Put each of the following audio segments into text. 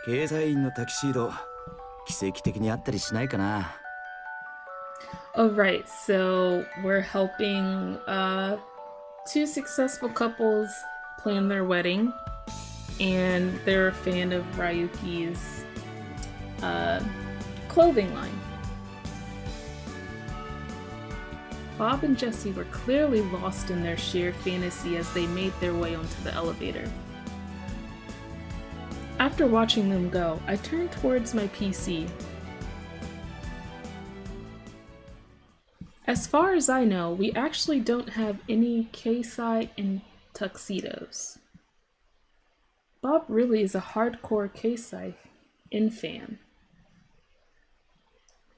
経済員のタキシード、奇跡的にあったりしないかな。Oh, right. So we're helping two successful couples plan their wedding, and they're a fan of Ryuki's uh, clothing line. Bob and Jesse were clearly lost in their shared fantasy as they made their way onto the elevator. After watching them go, I turned towards my PC. As far as I know, we actually don't have any Keisai in tuxedos. Bob really is a hardcore Keisai in fan.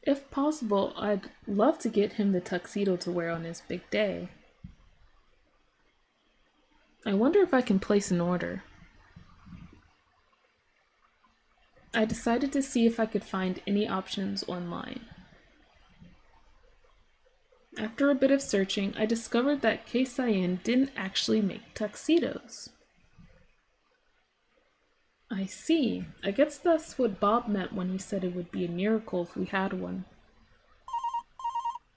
If possible, I'd love to get him the tuxedo to wear on his big day. I wonder if I can place an order. I decided to see if I could find any options online. After a bit of searching, I discovered that Keisai didn't actually make tuxedos. I see. I guess that's what Bob meant when he said it would be a miracle if we had one.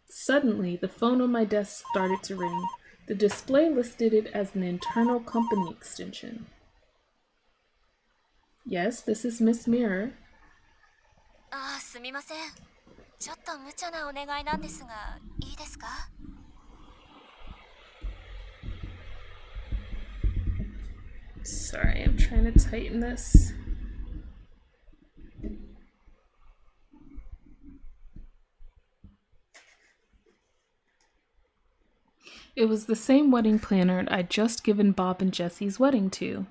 Suddenly, the phone on my desk started to ring. The display listed it as an internal company extension. Yes, this is Miss Mirror. すみません。ちょっと無茶なお願いなんですが、いいですか? Sorry, I'm trying to tighten this. It was the same wedding planner I'd just given Bob and Jesse's wedding to.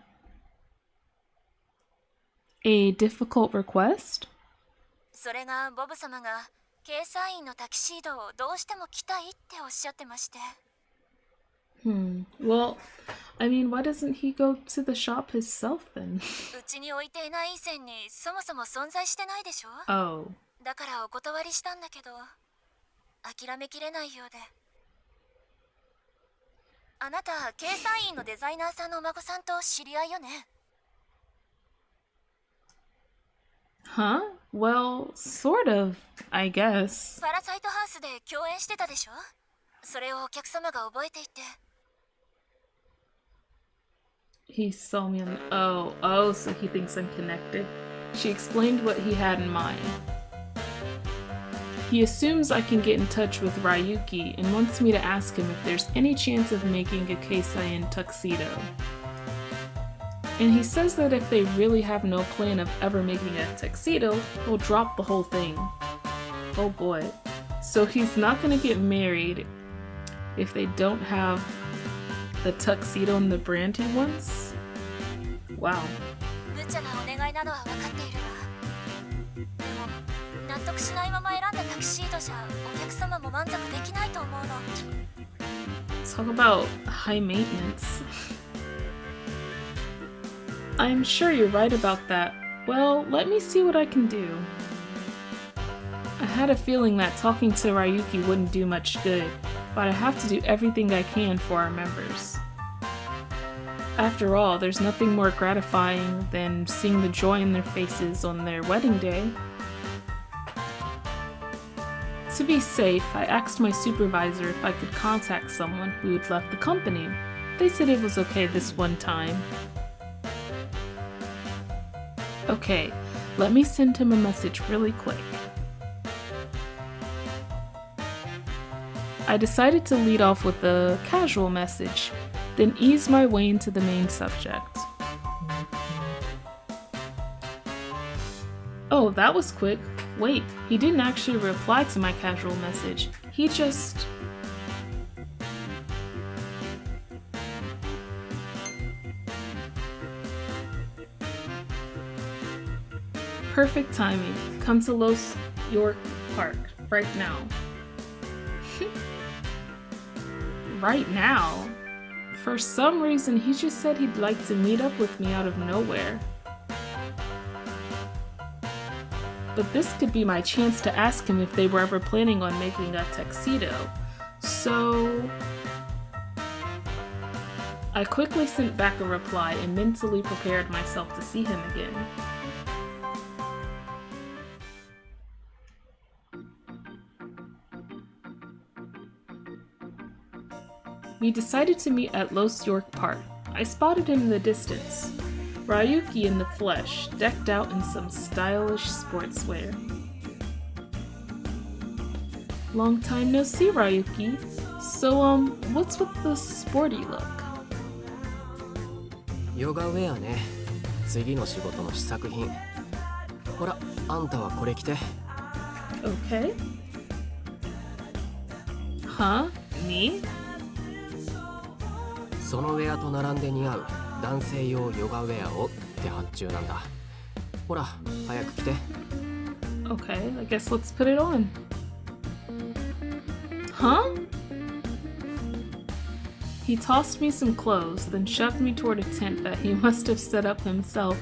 A difficult request? それがボブ様が掲載員のタキシードをどうしても着たいっておっしゃってまして。Well, I mean, why doesn't he go to the shop himself then? うちに置いていない以前にそもそも存在してないでしょ? Oh. だからお断りしたんだけど、諦めきれないようで。あなた、掲載員のデザイナーさんのお孫さんと知り合いよね? Huh? Well, sort of, I guess. パラサイトハウスで共演してたでしょ? それをお客様が覚えていて。He saw me on the... Oh, so he thinks I'm connected. She explained what he had in mind. He assumes I can get in touch with Ryuki and wants me to ask him if there's any chance of making a Keisai tuxedo. And he says that if they really have no plan of ever making a tuxedo, he'll drop the whole thing. Oh boy. So he's not gonna get married if they don't have the tuxedo and the brand he wants? Wow. 無茶なお願いなのは分かっているわ。でも、納得しないまま選んだタキシードじゃお客様も満足できないと思うの。Talk about high maintenance. I'm sure you're right about that. Well, let me see what I can do. I had a feeling that talking to Ryuki wouldn't do much good, but I have to do everything I can for our members. After all, there's nothing more gratifying than seeing the joy in their faces on their wedding day. To be safe, I asked my supervisor if I could contact someone who had left the company. They said it was okay this one time. Okay, let me send him a message really quick. I decided to lead off with a casual message, then ease my way into the main subject. Oh, that was quick. Wait, he didn't actually reply to my casual message. He just... Perfect timing. Come to Los York Park right now. Right now? For some reason, he just said he'd like to meet up with me out of nowhere. But this could be my chance to ask him if they were ever planning on making a tuxedo. So... I quickly sent back a reply and mentally prepared myself to see him again. We decided to meet at Los York Park. I spotted him in the distance. Ryuki in the flesh, decked out in some stylish sportswear. Long time no see, Ryuki. So, what's with the sporty look? ヨガウェアね。次の仕事の試作品。ほら、あんたはこれ着て。Okay. Huh? Me? そのウェアと並んで似合う男性用ヨガウェアをって発注なんだ。ほら、早く着て。Okay, I guess let's put it on. Huh? He tossed me some clothes, then shoved me toward a tent that he must have set up himself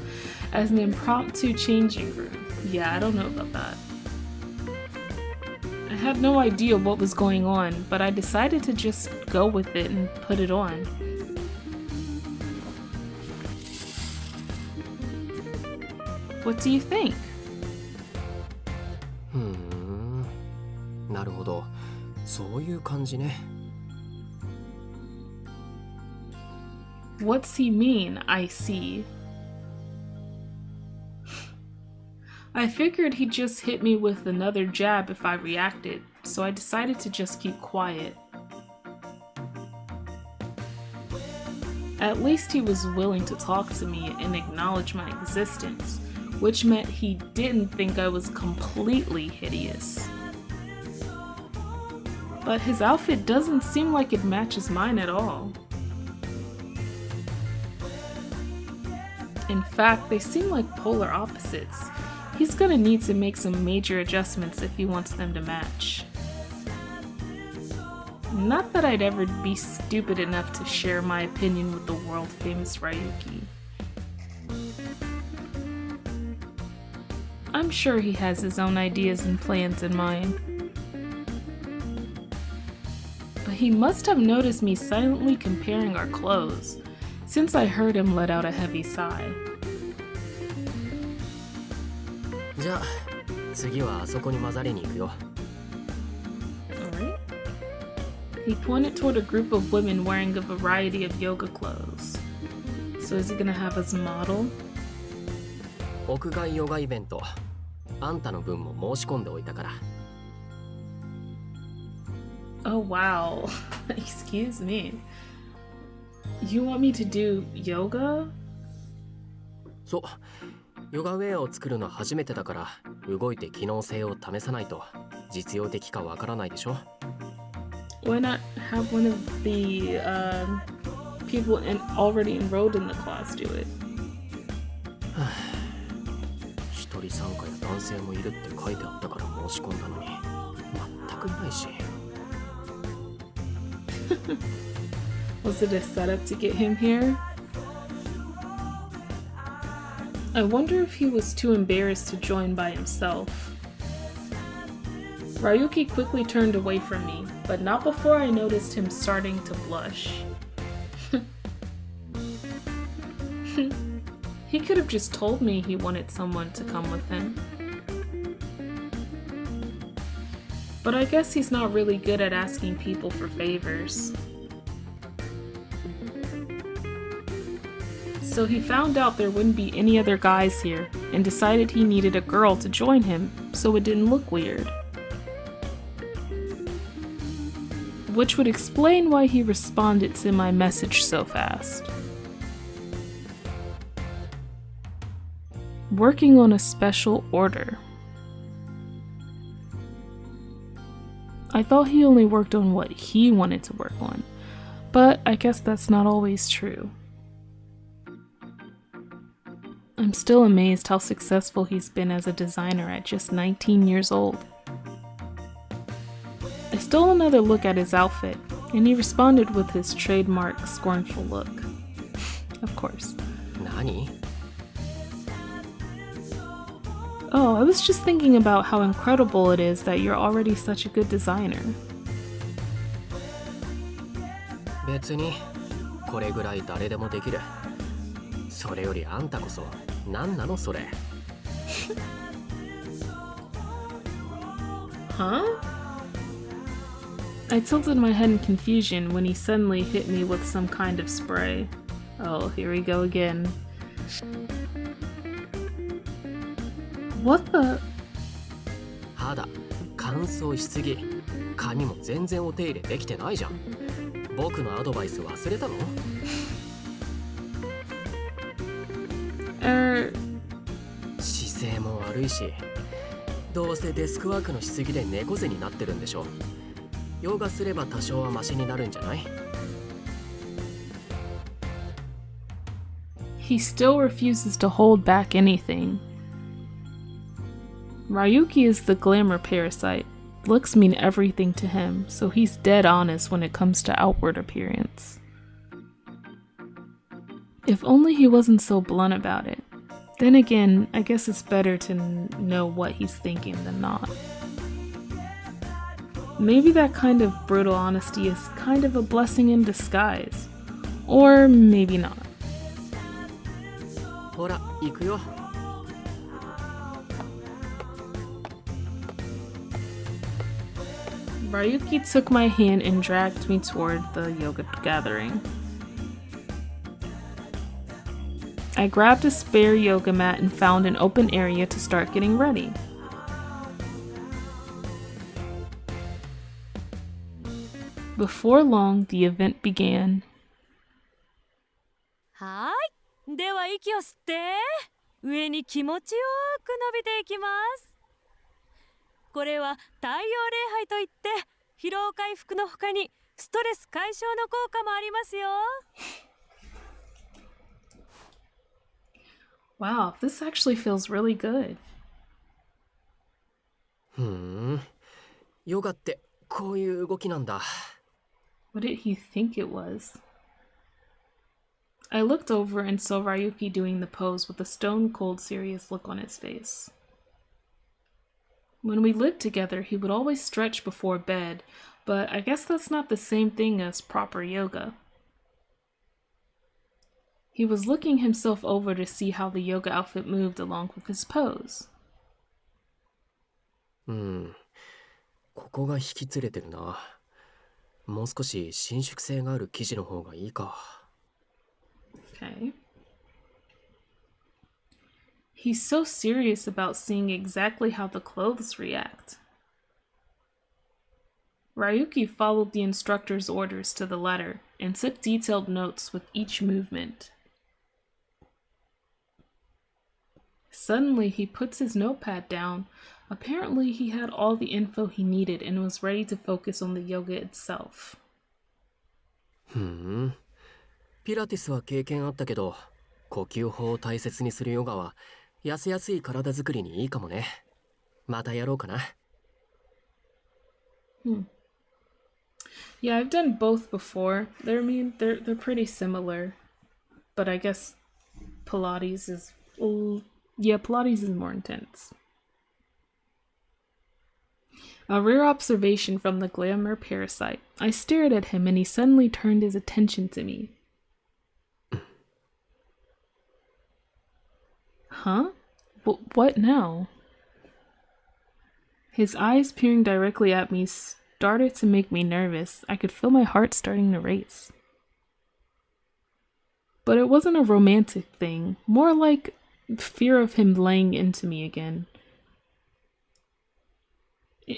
as an impromptu changing room. Yeah, I don't know about that. I had no idea what was going on, but I decided to just go with it and put it on. What do you think? なるほど。そういう感じね。What's he mean, I see? I figured he'd just hit me with another jab if I reacted, so I decided to just keep quiet. At least he was willing to talk to me and acknowledge my existence, which meant he didn't think I was completely hideous. But his outfit doesn't seem like it matches mine at all. In fact, they seem like polar opposites. He's gonna need to make some major adjustments if he wants them to match. Not that I'd ever be stupid enough to share my opinion with the world-famous Ryuki. I'm sure he has his own ideas and plans in mind. But he must have noticed me silently comparing our clothes, since I heard him let out a heavy sigh. じゃあ、次はあそこに混ざりに行くよ。Alright. He pointed toward a group of women wearing a variety of yoga clothes. So is he gonna have us model? 屋外ヨガイベント。あんたの分も申し込んでおいたから。Oh wow. Excuse me. You want me to do yoga? そう。ヨガウェアを作るの初めてだから動いて機能性を試さないと実用的かわからないでしょ。 Why not have one of the people already enrolled in the class do it? 一人参加や男性もいるって書いてあったから申し込んだのに全くいないし。Was it a setup to get him here? I wonder if he was too embarrassed to join by himself. Ryuki quickly turned away from me, but not before I noticed him starting to blush. He could have just told me he wanted someone to come with him. But I guess he's not really good at asking people for favors. So he found out there wouldn't be any other guys here and decided he needed a girl to join him so it didn't look weird. Which would explain why he responded to my message so fast. Working on a special order. I thought he only worked on what he wanted to work on, but I guess that's not always true. I'm still amazed how successful he's been as a designer at just 19 years old. I stole another look at his outfit, and he responded with his trademark scornful look. Of course. 何? Oh, I was just thinking about how incredible it is that you're already such a good designer. 別にこれぐらい誰でもできる。それよりあんたこそ何なのそれ。Huh? I tilted my head in confusion when he suddenly hit me with some kind of spray. Oh, here we go again. What the? 肌乾燥しすぎ。髪も全然お手入れできてないじゃん。僕のアドバイス忘れたの？姿勢も悪いし、どうせデスクワークのしすぎで猫背になってるんでしょ。ヨガすれば多少はマシになるんじゃない？ He still refuses to hold back anything. Ryuki is the glamour parasite. Looks mean everything to him, so he's dead honest when it comes to outward appearance. If only he wasn't so blunt about it. Then again, I guess it's better to know what he's thinking than not. Maybe that kind of brutal honesty is kind of a blessing in disguise. Or maybe not. ほら、行くよ。Ryuki took my hand and dragged me toward the yoga gathering. I grabbed a spare yoga mat and found an open area to start getting ready. Before long, the event began. はーい。では息を吸って、上に気持ちよく伸びていきます。これは太陽礼拝といって、疲労回復の他にストレス解消の効果もありますよ。Wow, this actually feels really good. ヨガってこういう動きなんだ。What did he think it was? I looked over and saw Ryuki doing the pose with a stone-cold serious look on his face. When we lived together, he would always stretch before bed, but I guess that's not the same thing as proper yoga. He was looking himself over to see how the yoga outfit moved along with his pose. ここが引きつれてるな。もう少し伸縮性がある生地の方がいいか。Okay. He's so serious about seeing exactly how the clothes react. Ryuki followed the instructor's orders to the letter and took detailed notes with each movement. Suddenly, he puts his notepad down. Apparently, he had all the info he needed and was ready to focus on the yoga itself. ピラティスは経験あったけど、呼吸法を大切にするヨガは痩せやすい体作りにいいかもね。またやろうかな。Yeah, I've done both before. They're pretty similar, but I guess Pilates is Pilates is more intense. A rare observation from the glamour parasite. I stared at him and he suddenly turned his attention to me. Huh? What now? His eyes peering directly at me started to make me nervous. I could feel my heart starting to race. But it wasn't a romantic thing, more like fear of him laying into me again.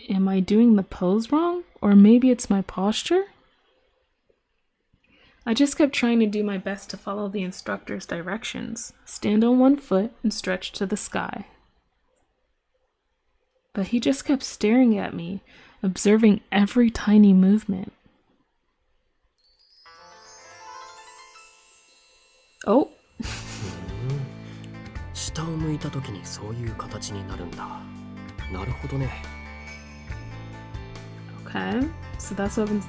Am I doing the pose wrong? Or maybe it's my posture? I just kept trying to do my best to follow the instructor's directions, stand on one foot and stretch to the sky. But he just kept staring at me, observing every tiny movement. Oh! 下を向いた時にそういう形になるんだ。なるほどね。Okay, so that's what happens.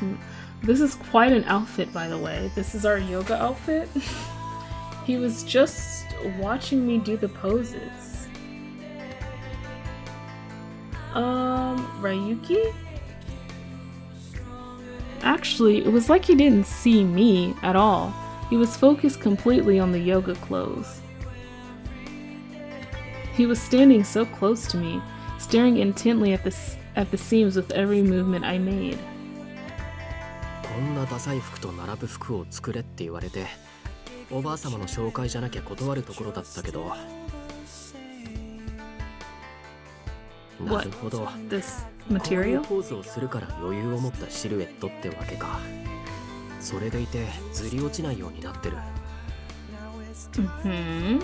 This is quite an outfit, by the way. This is our yoga outfit. He was just watching me do the poses. Ryuki? Actually, it was like he didn't see me at all. He was focused completely on the yoga clothes. He was standing so close to me, staring intently at the seams with every movement I made. なダサい服と並ぶ服を作れって言われて、おばあ様の紹介じゃなきゃ断るところだったけど。なるほど。This こういう material? ポーズをするから余裕を持ったシルエットってわけか。それでいてずり落ちないようになってる。Mm-hmm.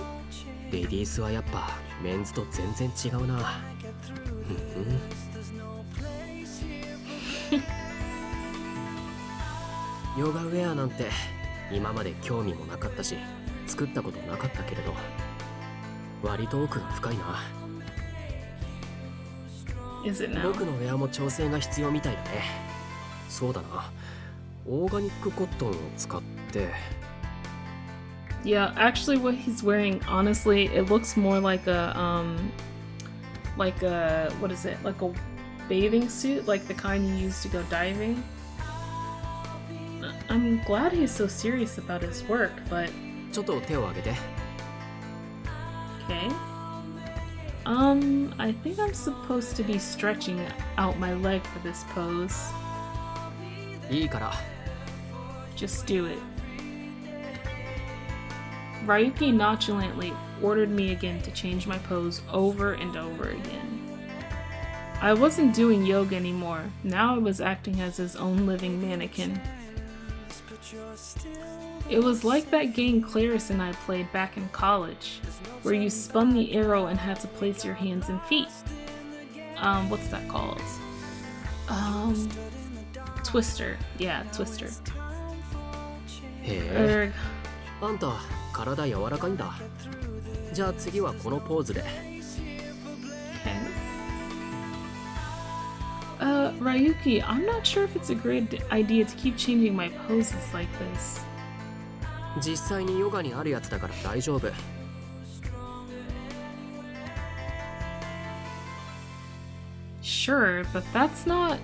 レディースはやっぱメンズと全然違うな。ヨガウェアなんて今まで興味もなかったし作ったことなかったけれど、割と奥が深いな。Is it now? 僕のウェアも調整が必要みたいだね。そうだな、オーガニックコットンを使って。 Yeah, actually what he's wearing, honestly, it looks more like a what is it? Like a bathing suit, like the kind you use to go diving. I'm glad he's so serious about his work, but ちょっと手を挙げて。 okay. I think I'm supposed to be stretching out my leg for this pose. いいから。 Just do it. Ryuki nonchalantly ordered me again to change my pose over and over again. I wasn't doing yoga anymore. Now I was acting as his own living mannequin. It was like that game Clarice and I played back in college, where you spun the arrow and had to place your hands and feet. What's that called? Twister. Yeah, Twister. へえ。 Er, あんた体柔らかいんだ。じゃあ次はこのポーズで。 okay. Ryuki, I'm not sure if it's a great idea to keep changing my poses like this. 実際にヨガにあるやつだから大丈夫。 Sure, but that's not...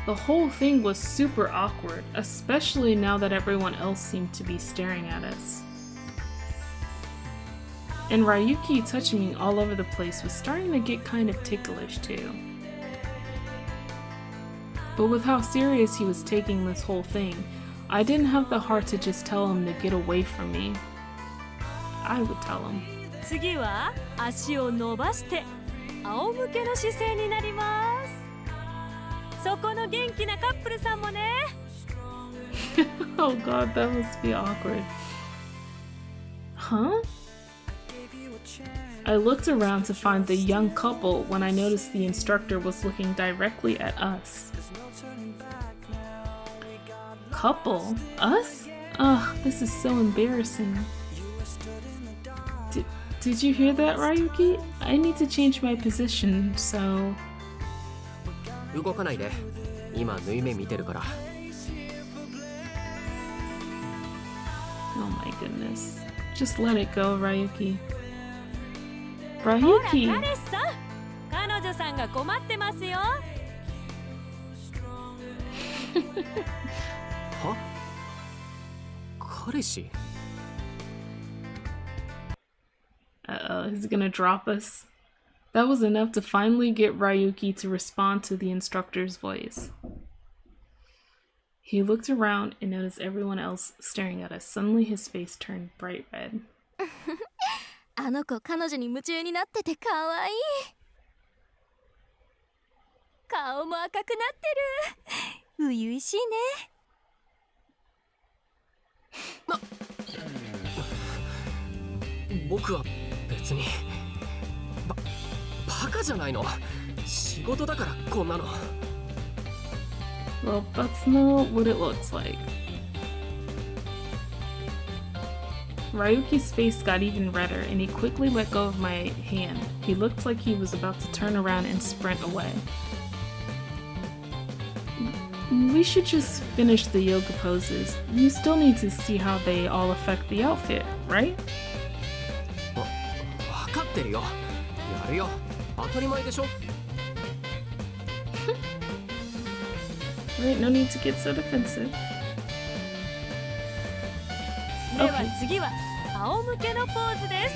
The whole thing was super awkward, especially now that everyone else seemed to be staring at us. And Ryuki touching me all over the place was starting to get kind of ticklish too. But with how serious he was taking this whole thing, I didn't have the heart to just tell him to get away from me. I would tell him. 次は足を伸ばして仰向けの姿勢になります。そこの元気なカップルさんもね。Oh god, that must be awkward. Huh? I looked around to find the young couple when I noticed the instructor was looking directly at us. Couple? Us? Ugh, this is so embarrassing. Did you hear that, Ryuki? I need to change my position, so... 動かないで。今縫い目見てるから。 Oh my goodness. Just let it go, Ryuki. ほら、 Ryuki! 彼氏さん、彼女さんが困ってますよ。は？彼氏？ Uh-oh, he's gonna drop us. That was enough to finally get Ryuki to respond to the instructor's voice. He looked around and noticed everyone else staring at us. Suddenly his face turned bright red. あの子彼女に夢中になってて可愛い。顔も赤くなってる。初々しいね。僕は別に。バカじゃないの。仕事だからこんなの。 Well, that's not what it looks like. Ryuki's face got even redder, and he quickly let go of my hand. He looked like he was about to turn around and sprint away. We should just finish the yoga poses. You still need to see how they all affect the outfit, right? わかってるよ。やるよ。当たり前でしょ。 Right, no need to get so defensive. では次は仰向けのポーズです。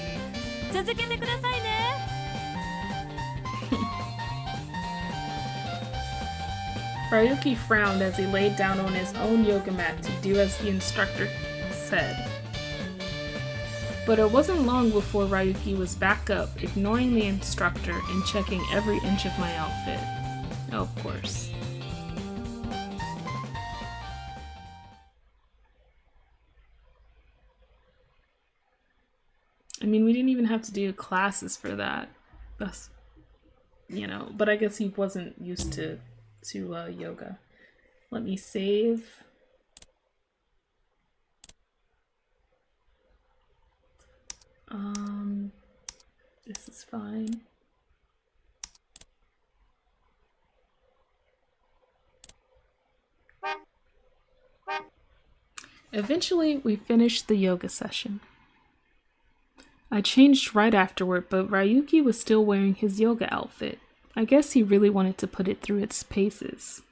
続けてくださいね。Ryuki frowned as he laid down on his own yoga mat to do as the instructor said. But it wasn't long before Ryuki was back up, ignoring the instructor and checking every inch of my outfit. Oh, of course. I mean, we didn't even have to do classes for that. That's, you know, but I guess he wasn't used to yoga. Let me save. This is fine. Eventually, we finished the yoga session. I changed right afterward, but Ryuki was still wearing his yoga outfit. I guess he really wanted to put it through its paces.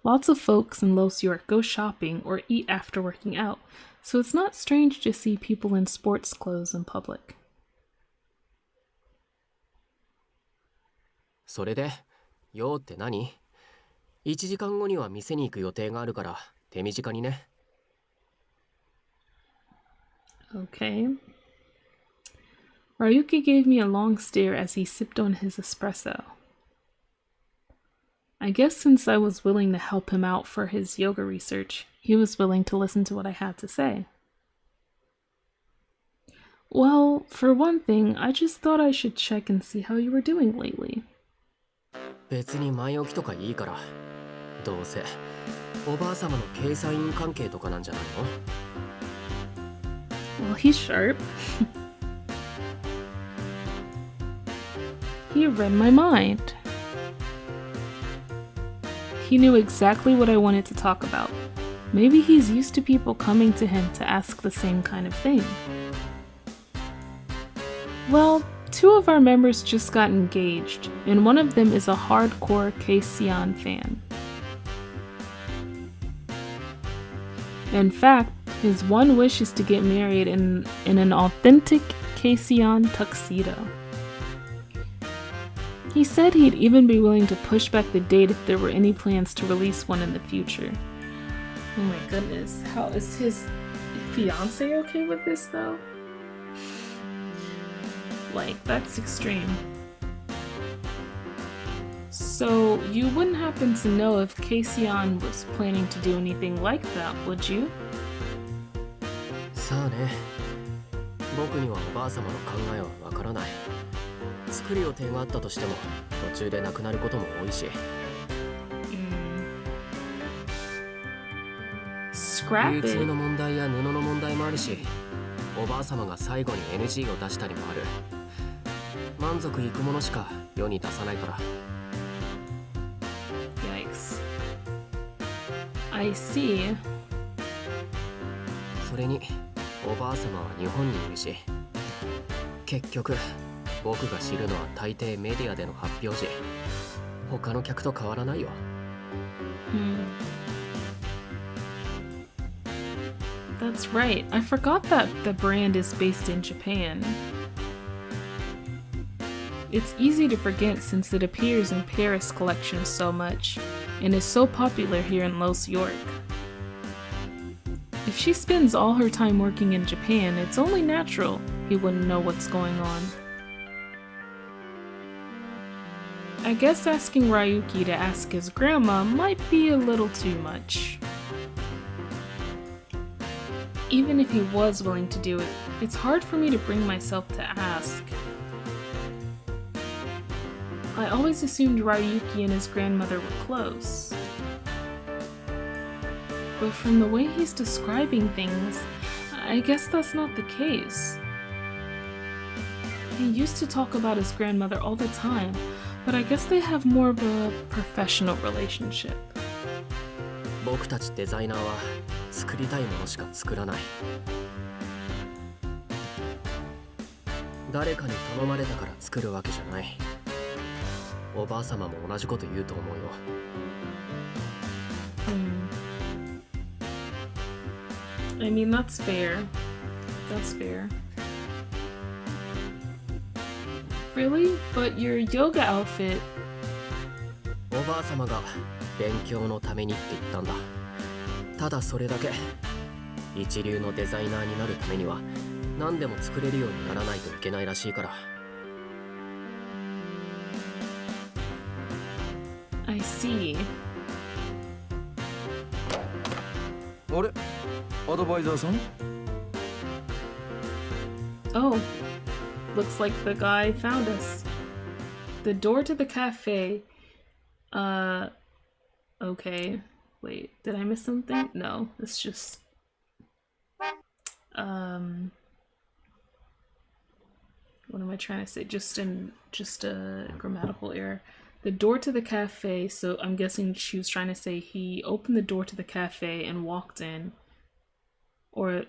Lots of folks in Los York go shopping or eat after working out, so it's not strange to see people in sports clothes in public. それで、用って何？ 1時間後には店に行く予定があるから手短にね。Okay. Ryuki gave me a long stare as he sipped on his espresso. I guess since I was willing to help him out for his yoga research, he was willing to listen to what I had to say. Well, for one thing, I just thought I should check and see how you were doing lately. 別に前置きとかいいから。どうせおばあ様の計算員関係とかなんじゃないの？ Well, he's sharp. He read my mind. He knew exactly what I wanted to talk about. Maybe he's used to people coming to him to ask the same kind of thing. Well, 2 of our members just got engaged, and one of them is a hardcore K-Sion fan. In fact, his one wish is to get married in an authentic K-Sion tuxedo. He said he'd even be willing to push back the date if there were any plans to release one in the future. Oh my goodness, how is his fiance okay with this though? Like, that's extreme. So, you wouldn't happen to know if K-Sion was planning to do anything like that, would you? さあね。僕にはおばあ様の考えはわからない。作る予定があったとしても途中でなくなることも多いし。Scrap 流通 it. の問題や布の問題もあるし、おばあ様が最後に NG を出したりもある。満足いくものしか世に出さないから。Yikes. I see. それにおばあ様は日本にいるし、結局僕が知るのは大抵メディアでの発表時。他の客と変わらないよ。That's right. I forgot that the brand is based in Japan. It's easy to forget since it appears in Paris collections so much, and is so popular here in Los York. If she spends all her time working in Japan, it's only natural he wouldn't know what's going on. I guess asking Ryuki to ask his grandma might be a little too much. Even if he was willing to do it, it's hard for me to bring myself to ask. I always assumed Ryuki and his grandmother were close. But from the way he's describing things, I guess that's not the case. He used to talk about his grandmother all the time, but I guess they have more of a professional relationship. 僕たちデザイナーは作りたいものしか作らない。誰かに頼まれたから作るわけじゃない。おばあ様も同じこと言うと思うよ。I mean, that's fair. That's fair. Really? But your yoga outfit... おばあ様が勉強のためにって言ったんだ。ただそれだけ。一流のデザイナーになるためには何でも作れるようにならないといけないらしいから。I see. あれアドバイザーさん Oh, looks like the guy found us. The door to the cafe. Okay. Wait, did I miss something? No, it's just. What am I trying to say? Just a grammatical error. The door to the cafe, so I'm guessing she was trying to say he opened the door to the cafe and walked in. Or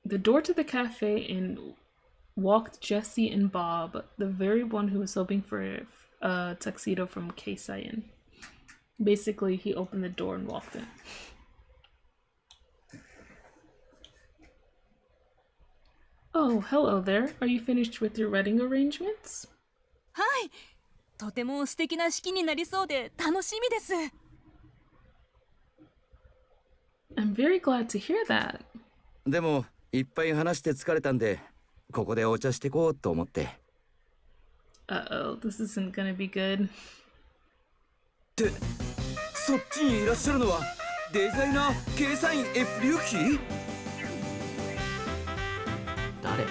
the door to the cafe and walked Jesse and Bob, the very one who was hoping for a tuxedo from Keisayan. Basically, he opened the door and walked in. Oh, hello there. Are you finished with your wedding arrangements? はい、とても素敵な式になりそうで楽しみです。I'm very glad to hear that. でもいっぱい話して疲れたんでここでお茶してこうと思って。Uh-oh, this isn't gonna be good. ってそっちにいらっしゃるのはデザイナー計算員 F リュウキ？誰？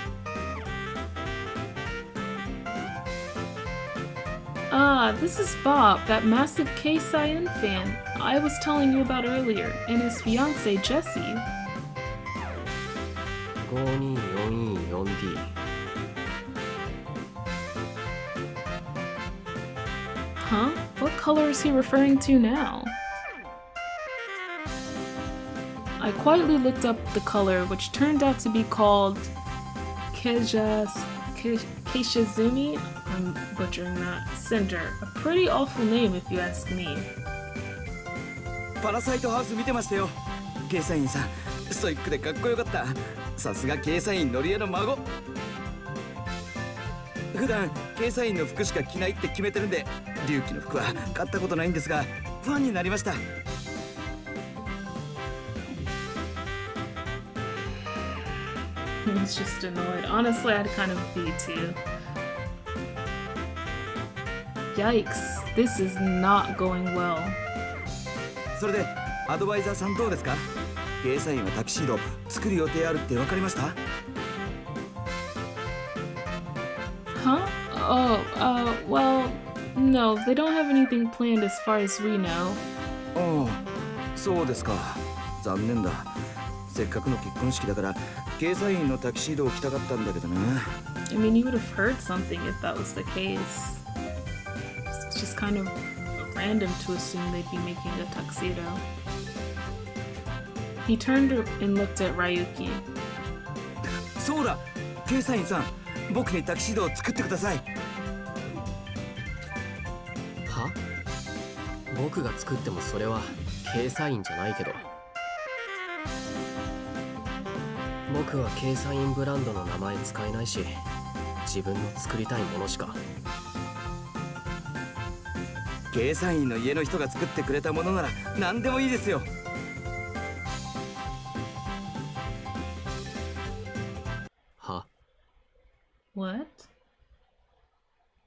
Ah, this is Bob, that massive Keisayan fan I was telling you about earlier, and his fiancée, Jessie. 5244D。 Huh? What color is he referring to now? I quietly looked up the color, which turned out to be called Keishizumi. I'm butchering that. Cinder. A pretty awful name if you ask me. パラサイトハウス見てましたよ。計算員さんストイックでかっこよかった。さすが計算員のりえの孫。普段計算員の服しか着ないって決めてるんで龍騎の服は買ったことないんですがファンになりました。He's just annoyed. Honestly, I'd kind of be too. Yikes, this is not going well. それでアドバイザーさんどうですか？計算員はタキシード作る予定あるって分かりました？ Huh? Oh, well, no, they don't have anything planned as far as we know. ああ、そうですか。残念だ。せっかくの結婚式だから計算員のタキシードを着たかったんだけどな。I mean, you would have heard something if that was the case. It's just kind of random to assume they'd be making a tuxedo. He turned and looked at Ryuki. そうだ、計算員さん、僕にタキシードを作ってください。は？僕が作ってもそれは計算員じゃないけど。僕は計算員ブランドの名前使えないし、自分の作りたいものしか。計算員の家の人が作ってくれたものなら何でもいいですよ。は？ What?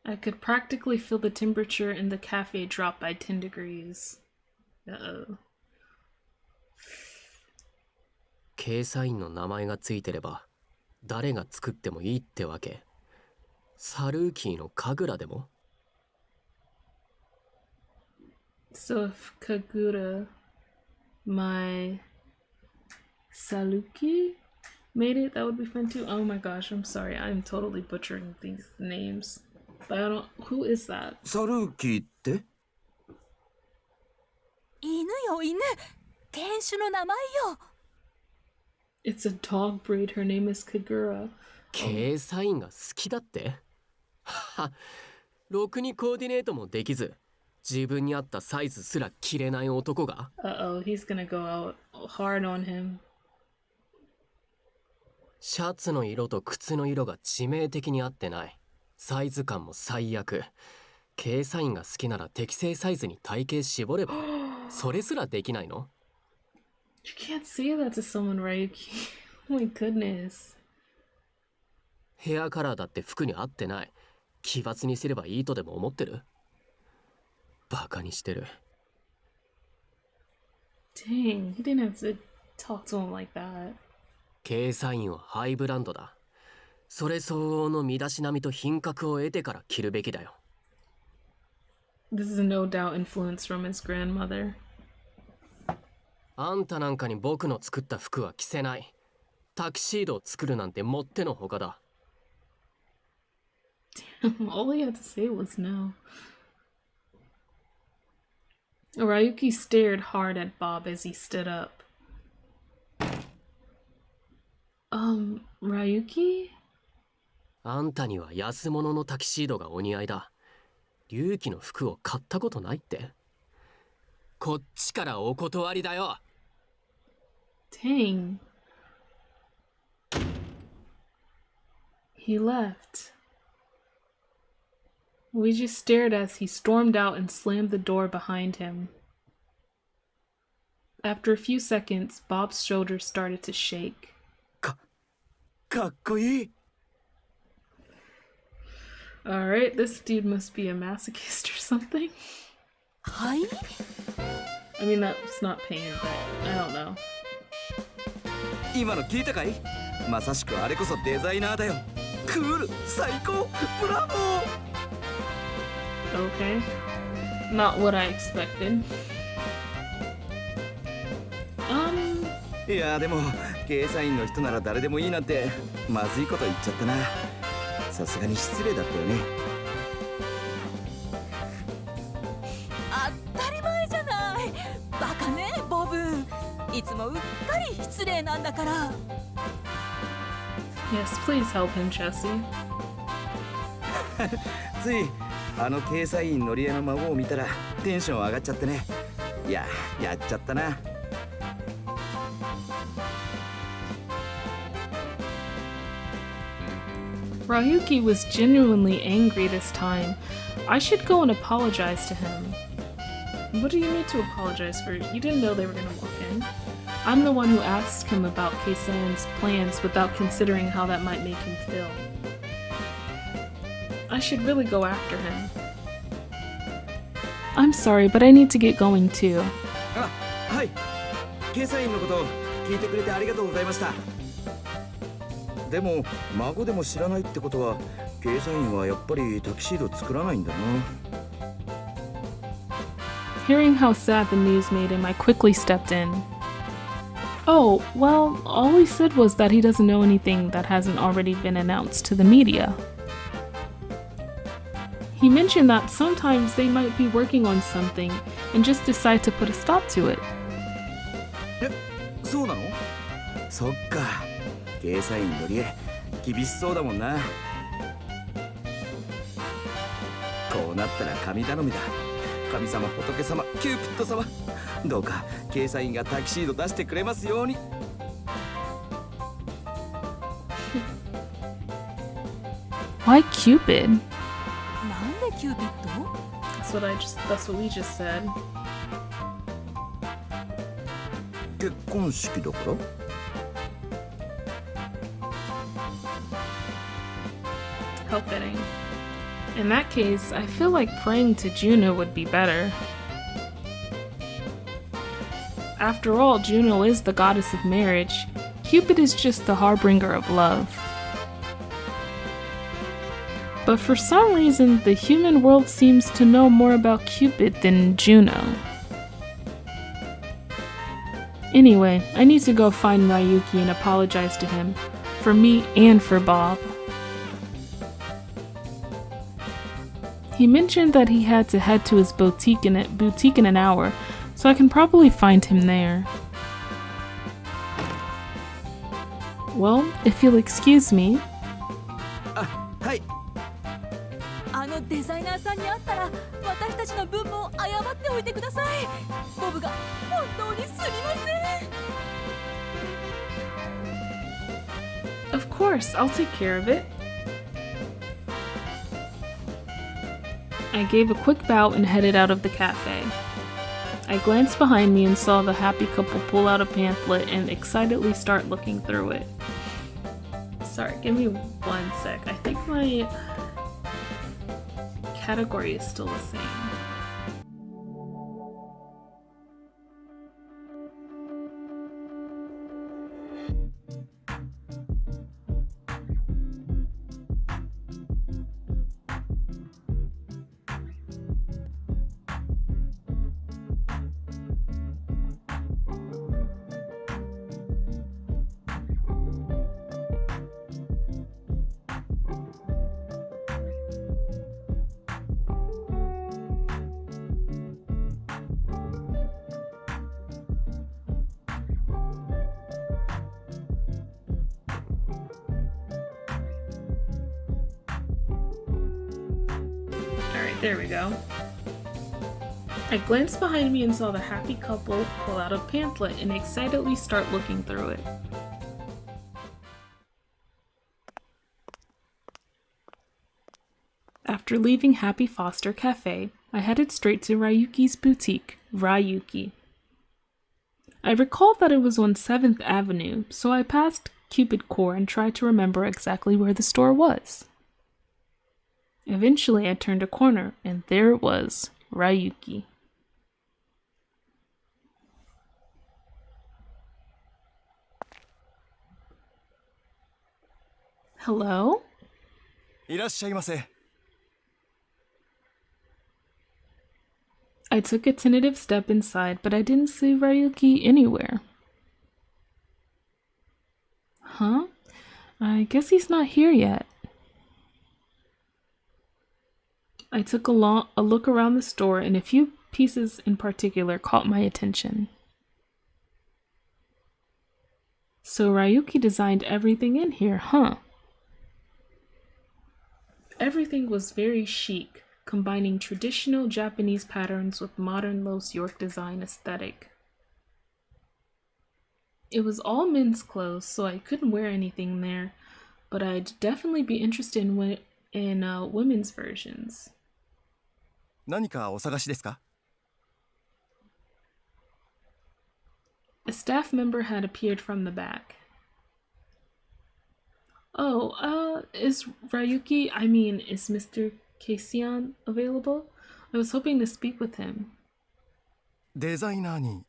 I could practically feel the temperature in the cafe drop by 10 degrees. Uh-oh. 計算員の名前がついてれば誰が作ってもいいってわけ？サルーキーの神楽でも？ So if Kagura, my Saluki, made it, that would be fun too. Oh my gosh, I'm sorry. I'm totally butchering these names. But I don't... Who is that? サルーキーって？犬よ犬、犬種の名前よ。It's a dog breed. Her name is Kagura. 計算員が好きだって？はっ、ろくにコーディネートもできず自分に合ったサイズすら着れない男が？ Uh-oh, he's gonna go out hard on him. シャツの色と靴の色が致命的に合ってない。サイズ感も最悪。計査員が好きなら適正サイズに体型絞れば。それすらできないの？ You can't say that to someone, Ryuki. Oh my goodness. ヘアカラーだって服に合ってない。奇抜にすればいいとでも思ってる？バカにしてる。Dang, he didn't have to talk to him like that. 計査員はハイブランドだ。それ相応の身だしなみと品格を得てから着るべきだよ。This is no doubt influence from his grandmother. あんたなんかに僕の作った服は着せない。タキシードを作るなんてもってのほかだ。All he had to say was no. Ryuki stared hard at Bob as he stood up. Ryuki? あんたには安物のタキシードがお似合いだ。龍騎の服を買ったことないって？こっちからお断りだよ。Dang. He left. We just stared as he stormed out and slammed the door behind him. After a few seconds, Bob's shoulders started to shake. かっこいい。 Alright, this dude must be a masochist or something. はい I mean, that's not pain, but I don't know. 今の聞いたかい？まさしくあれこそデザイナーだよ。クール、最高、ブラボー。 Okay. Not what I expected. いやでも計査員の人なら誰でもいいなんてまずいこと言っちゃったな。さすがに失礼だったよね。当たり前じゃない。バカねボブ。いつもうっかり失礼なんだから。 Yes, please help him, Jesse. ついあの計査員のりえの孫を見たらテンション上がっちゃってね。いや、やっちゃったな。Ryuki was genuinely angry this time. I should go and apologize to him. What do you need to apologize for? You didn't know they were gonna walk in. I'm the one who asked him about Keisan's plans without considering how that might make him feel. I should really go after him. I'm sorry, but I need to get going too. あ、はい。計査員のこと聞いてくれてありがとうございました。でも孫でも知らないってことは計査員はやっぱりタキシード作らないんだな。 Hearing how sad the news made him, I quickly stepped in. Oh, well, all he said was that he doesn't know anything that hasn't already been announced to the media. He mentioned that sometimes they might be working on something and just decide to put a stop to it. え、そうなの？そっか。計査員のりえ厳しそうだもんな。こうなったら神頼みだ。神様、仏様、キューピッド様、どうか計査員がタキシード出してくれますように。Why Cupid? なんでキューピッド？ That's what we just said. 結婚式だから？ How fitting. In that case, I feel like praying to Juno would be better. After all, Juno is the goddess of marriage. Cupid is just the harbinger of love. But for some reason, the human world seems to know more about Cupid than Juno. Anyway, I need to go find Ryuki and apologize to him, for me and for Bob. He mentioned that he had to head to his boutique in an hour, so I can probably find him there. Well, if you'll excuse me. あ、はい。あのデザイナーさんに会ったら私たちの分も謝っておいてください。ボブが本当にすみません。 Of course, I'll take care of it. I gave a quick bow and headed out of the cafe. I glanced behind me and saw the happy couple pull out a pamphlet and excitedly start looking through it. Sorry, give me 1 sec. I think my category is still the same. Alright, there we go. I glanced behind me and saw the happy couple pull out a pamphlet and excitedly start looking through it. After leaving Happy Foster Cafe, I headed straight to Ryuki's boutique, Ryuki. I recalled that it was on 7th Avenue, so I passed Cupid Core and tried to remember exactly where the store was. Eventually, I turned a corner, and there it was, Ryuki. Hello? いらっしゃいませ。 I took a tentative step inside, but I didn't see Ryuki anywhere. Huh? I guess he's not here yet. I took a look around the store, and a few pieces in particular caught my attention. So Ryuki designed everything in here, huh? Everything was very chic, combining traditional Japanese patterns with modern Los York design aesthetic. It was all men's clothes, so I couldn't wear anything there, but I'd definitely be interested in women's versions. 何かお探しですか? A staff member had appeared from the back. Oh, is Mr. Kasian available? I was hoping to speak with him. デザイナーに。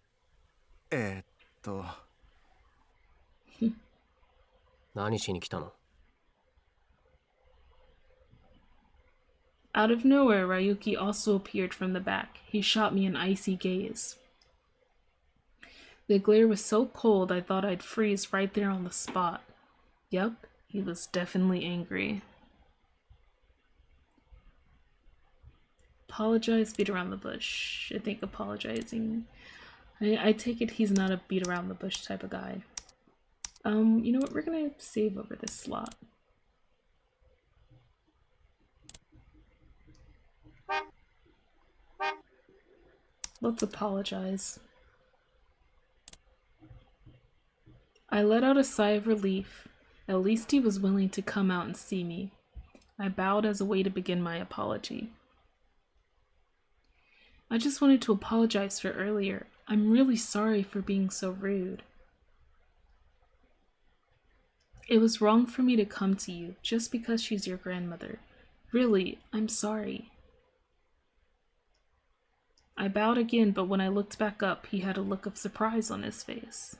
何しに来たの? Out of nowhere, Ryuki also appeared from the back. He shot me an icy gaze. The glare was so cold I thought I'd freeze right there on the spot. Yup, he was definitely angry. Apologize, beat around the bush. I think apologizing. I take it he's not a beat around the bush type of guy. You know what? We're gonna save over this slot. Let's apologize. I let out a sigh of relief. At least he was willing to come out and see me. I bowed as a way to begin my apology. I just wanted to apologize for earlier. I'm really sorry for being so rude. It was wrong for me to come to you just because she's your grandmother. Really, I'm sorry. I bowed again, but when I looked back up, he had a look of surprise on his face.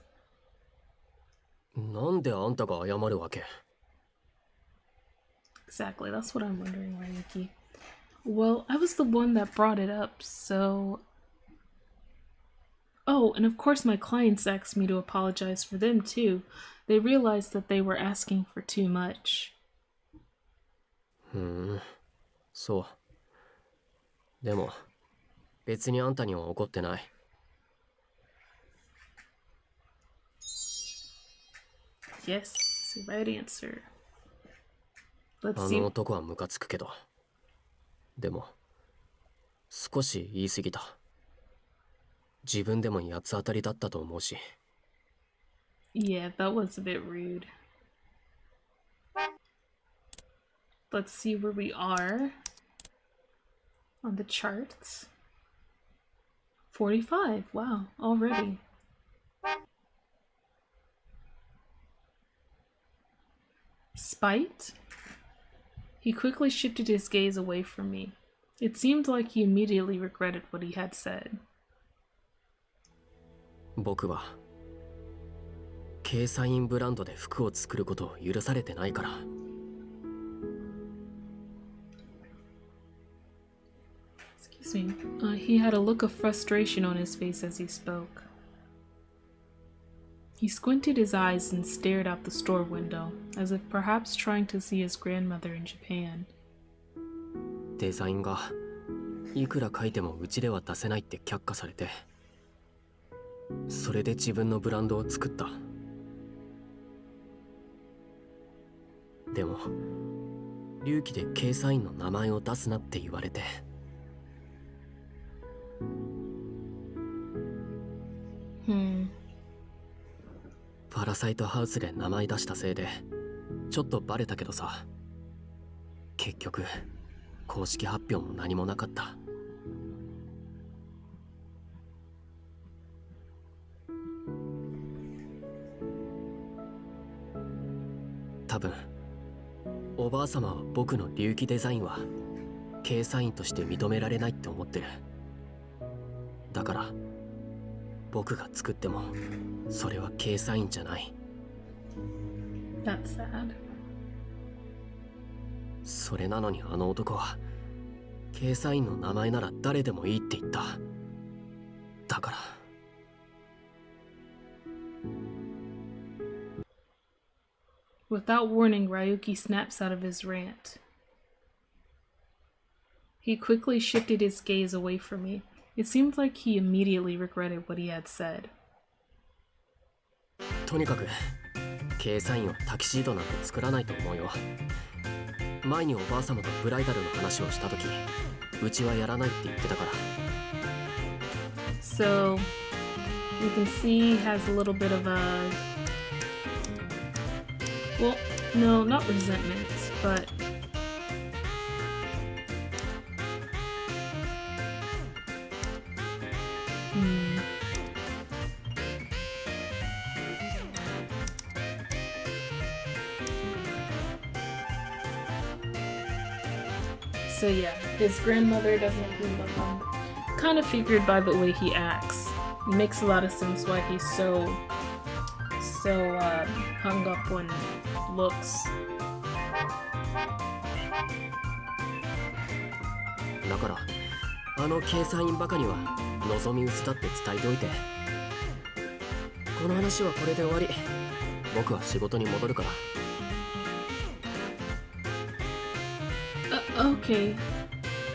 なんであんたが謝るわけ? Exactly, that's what I'm wondering, Ryuki. Well, I was the one that brought it up, so... Oh, and of course my clients asked me to apologize for them too. They realized that they were asking for too much. そう。でも、別にあんたには怒ってない。Yes, right answer. Let's あ see. の男はムカつくけど。でも、少し言い過ぎた。自分でも八つ当たりだったと思うし。Yeah, that was a bit rude. Let's see where we are. on the charts. 45. Wow, already. Spite? He quickly shifted his gaze away from me. It seemed like he immediately regretted what he had said. 僕はケーサインブランドで服を作ることを許されてないから。Excuse me. He had a look of frustration on his face as he spoke. He squinted his eyes and stared out the store window, as if perhaps trying to see his grandmother in Japan. デザインがいくら書いてもうちでは出せないって却下されて、それで自分のブランドを作った。でも隆起でKサインの名前を出すなって言われて。パラサイトハウスで名前出したせいでちょっとバレたけどさ、結局公式発表も何もなかった。多分おばあ様は僕の隆起デザインはKサインとして認められないって思ってる。だから僕が作ってもそれはKサインじゃない。 That's sad. それなのにあの男はKサインの名前なら誰でもいいって言った。だから。Without warning, Ryuki snaps out of his rant. He quickly shifted his gaze away from me. It seemed like he immediately regretted what he had said. とにかくKサインをタキシードなんて作らないと思うよ。前におばあ様とブライダルの話をした時、うちはやらないって言ってたから。 So you can see he has a little bit of a, well, no, not resentment, but so yeah, his grandmother doesn't approve of him. Kind of figured by the way he acts. It makes a lot of sense why he's so hung up on looks. だからあのKサインバカには望み薄だって伝えておいて。この話はこれで終わり。僕は仕事に戻るから。Okay.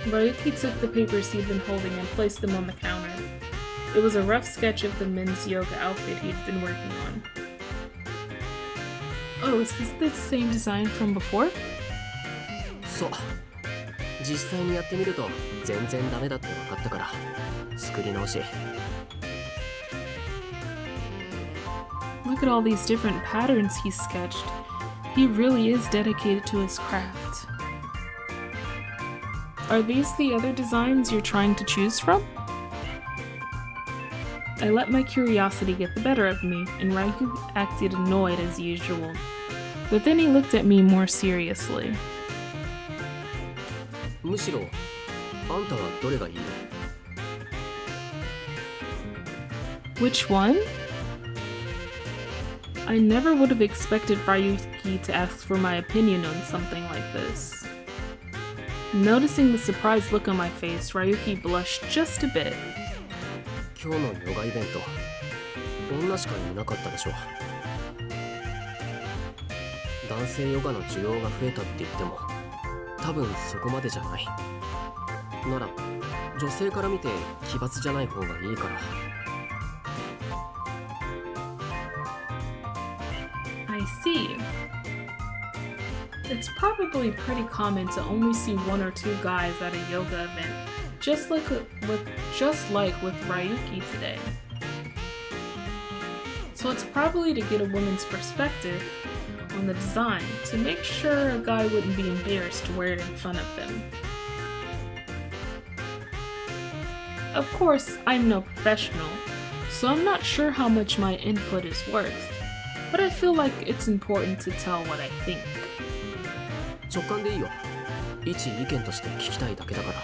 Ryuki took the papers he'd been holding and placed them on the counter. It was a rough sketch of the men's yoga outfit he'd been working on. Oh, is this the same design from before? そう。実際にやってみると全然ダメだって分かったから作り直し。Look at all these different patterns he sketched. He really is dedicated to his craft. Are these the other designs you're trying to choose from? I let my curiosity get the better of me, and Ryuki acted annoyed as usual. But then he looked at me more seriously. むしろあんたはどれがいい？ Which one? I never would have expected Ryuki to ask for my opinion on something like this. Noticing the surprised look on my face, Ryuki blushed just a bit. 今日のヨガイベント、女しかいなかったでしょ。男性ヨガの需要が増えたって言っても多分そこまでじゃない。なら女性から見て奇抜じゃない方がいいから。I see. It's probably pretty common to only see one or two guys at a yoga event, just like with Ryuki today. So it's probably to get a woman's perspective on the design, to make sure a guy wouldn't be embarrassed to wear it in front of them. Of course, I'm no professional, so I'm not sure how much my input is worth, but I feel like it's important to tell what I think. 直感でいいよ。一意見として聞きたいだけだから。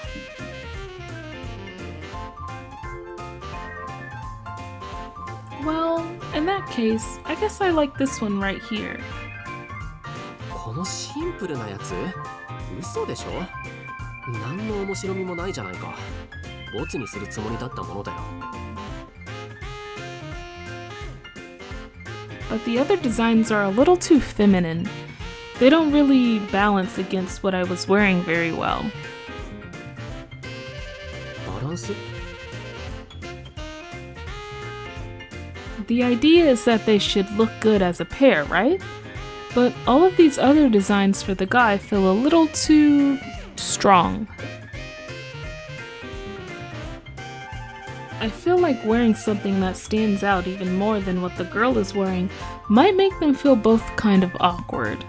Well, in that case, I guess I like this one right here. このシンプルなやつ？嘘でしょ？何の面白みもないじゃないか。ボツにするつもりだったものだよ。But the other designs are a little too feminine. They don't really balance against what I was wearing very well. バランス？ The idea is that they should look good as a pair, right? But all of these other designs for the guy feel a little too strong. I feel like wearing something that stands out even more than what the girl is wearing might make them feel both kind of awkward.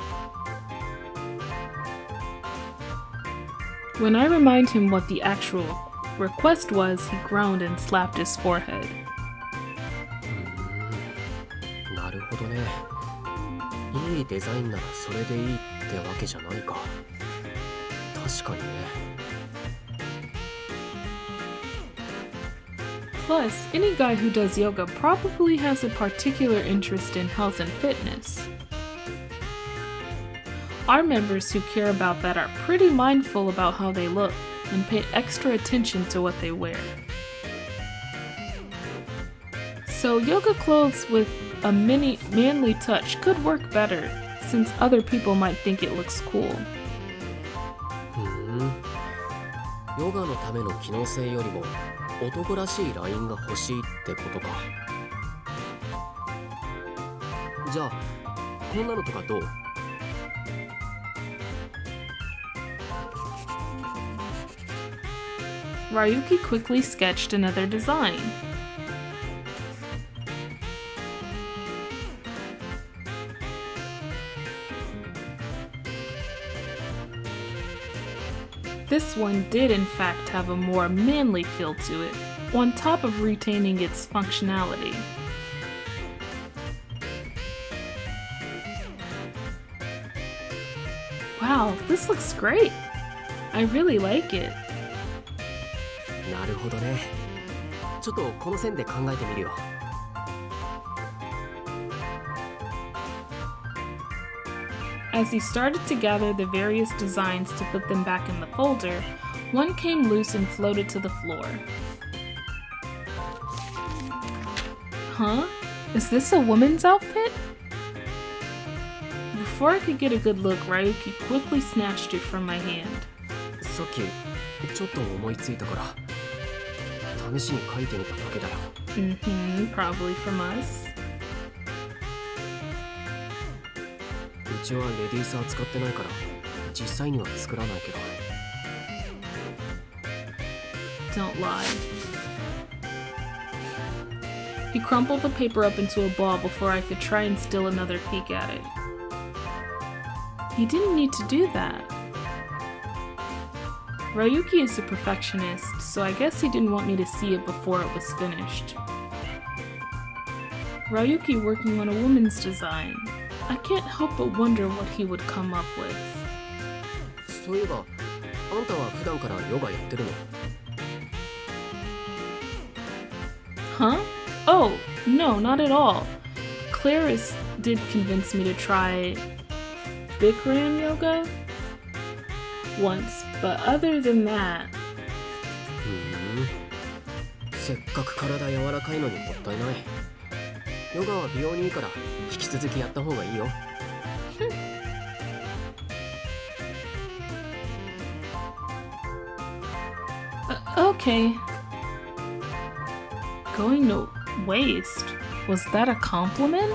When I remind him what the actual request was, he groaned and slapped his forehead. なるほどね。いいデザインならそれでいいってわけじゃないか。確かにね。Plus, any guy who does yoga probably has a particular interest in health and fitness. Our members who care about that are pretty mindful about how they look and pay extra attention to what they wear. So yoga clothes with a manly touch could work better, since other people might think it looks cool. ヨガのための機能性よりも男らしいラインが欲しいってことか。じゃあこんなのとかどう？ Ryuki quickly sketched another design. This one did in fact have a more manly feel to it, on top of retaining its functionality. Wow, this looks great! I really like it. なるほどね。ちょっとこの線で考えてみるよ。As he started to gather the various designs to put them back in the folder, one came loose and floated to the floor. Huh? Is this a woman's outfit? Before I could get a good look, Ryuki quickly snatched it from my hand. さっきちょっと思いついたから試しに書いてみただけだよ。Probably from us. うちはレディース扱ってないから実際には作らないけど。 Don't lie. He crumpled the paper up into a ball before I could try and steal another peek at it. He didn't need to do that. Ryuki is a perfectionist, so I guess he didn't want me to see it before it was finished. Ryuki working on a woman's design. I can't help but wonder what he would come up with. そういえばあんたは普段からヨガやってるの？ Huh? Oh, no, not at all. Claris did convince me to try Bikram yoga once, but other than that... せっかく体柔らかいのにもったいない。ヨガは美容にいいから引き続きやった方がいいよ。Okay. Going to waste? Was that a compliment?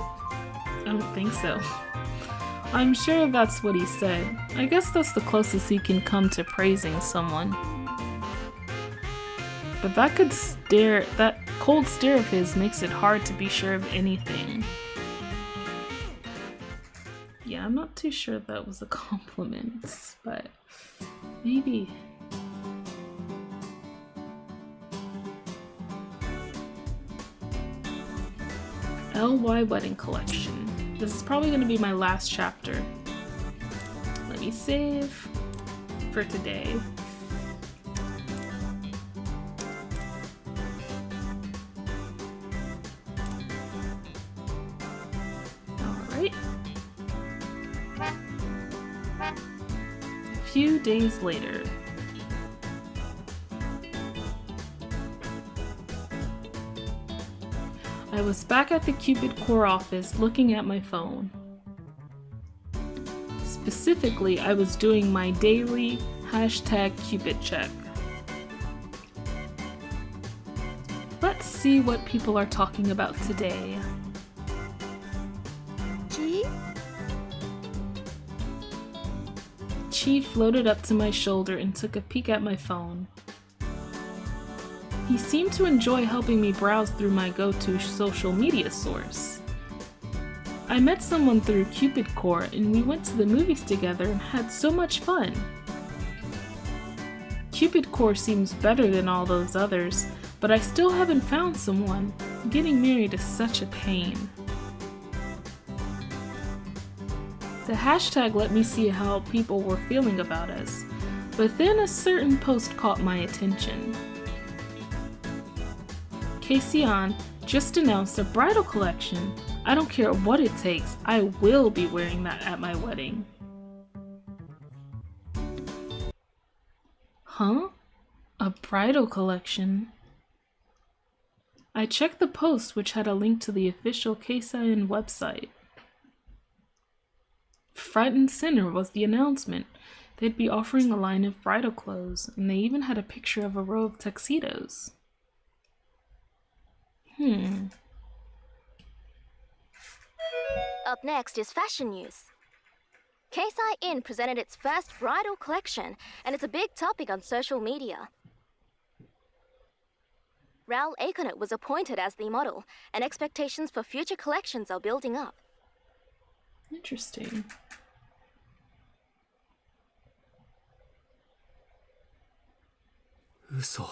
I don't think so. I'm sure that's what he said. I guess that's the closest he can come to praising someone. But that cold stare of his makes it hard to be sure of anything. Yeah, I'm not too sure that was a compliment, but maybe. LY Wedding Collection. This is probably going to be my last chapter. Let me save for today. Alright. A few days later. I was back at the Cupid core office looking at my phone. Specifically, I was doing my daily #Cupid check. Let's see what people are talking about today. Chi floated up to my shoulder and took a peek at my phone. He seemed to enjoy helping me browse through my go-to social media source. I met someone through Cupid Core and we went to the movies together and had so much fun. Cupid Core seems better than all those others, but I still haven't found someone. Getting married is such a pain. The hashtag let me see how people were feeling about us, but then a certain post caught my attention. Keiseon just announced a bridal collection. I don't care what it takes, I will be wearing that at my wedding. Huh? A bridal collection? I checked the post, which had a link to the official Keiseon website. Front and center was the announcement. They'd be offering a line of bridal clothes, and they even had a picture of a row of tuxedos. Up next is fashion news. Keisai Inn presented its first bridal collection, and it's a big topic on social media. Raoul Aconit was appointed as the model, and expectations for future collections are building up. Interesting. Uso.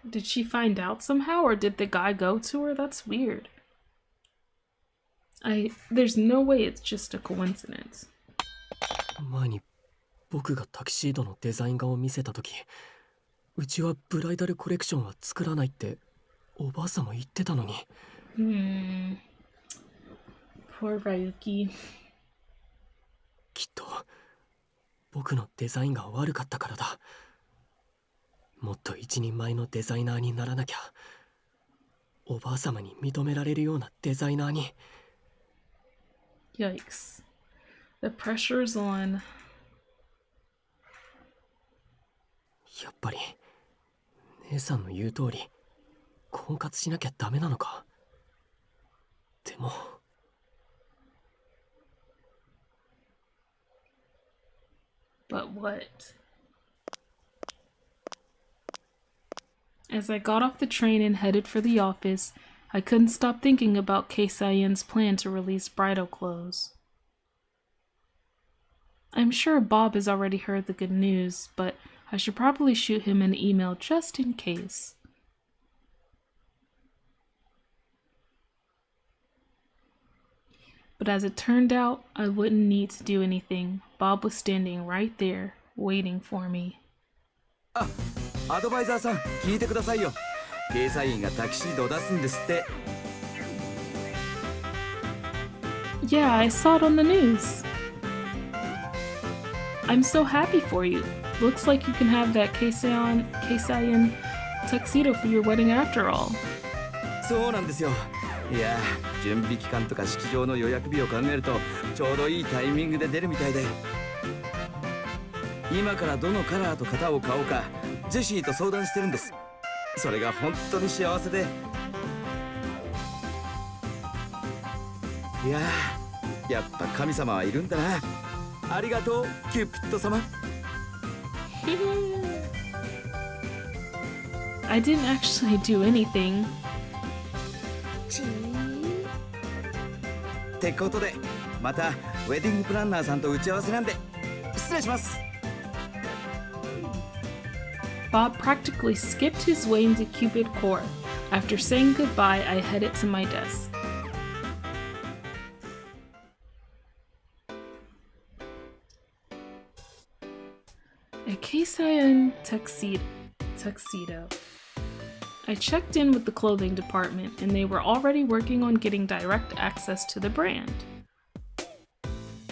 Did she find out somehow, or did the guy go to her? That's weird. There's no way it's just a coincidence. 前に僕がタキシードのデザイン画を見せたとき、うちはブライダルコレクションは作らないっておばあさんも言ってたのに。Poor Ryuki. きっと僕のデザインが悪かったからだ。もっと一人前のデザイナーにならなきゃ。おばあ様に認められるようなデザイナーに。Yikes. The pressure is on. やっぱり姉さんの言う通り婚活しなきゃダメなのか。でも。But what? As I got off the train and headed for the office, I couldn't stop thinking about Keisayen's plan to release bridal clothes. I'm sure Bob has already heard the good news, but I should probably shoot him an email just in case. But as it turned out, I wouldn't need to do anything. Bob was standing right there, waiting for me. アドバイザーさん、聞いてくださいよ。掲載員がタキシードを出すんですって。Yeah, I saw it on the news. I'm so happy for you. Looks like you can have that Keisayen tuxedo for your wedding after all. そうなんですよ。いや、準備期間とか式場の予約日を考えるとちょうどいいタイミングで出るみたいで、今からどのカラーと型を買おうかジェシーと相談してるんです。それが本当に幸せで。いやー、やっぱ神様はいるんだな。ありがとう、キューピッド様。I didn't actually do anything. ってことで、またウェディングプランナーさんと打ち合わせなんで失礼します。Bob practically skipped his way into Cupid Core. After saying goodbye, I headed to my desk. A Keisayan tuxedo. I checked in with the clothing department and they were already working on getting direct access to the brand.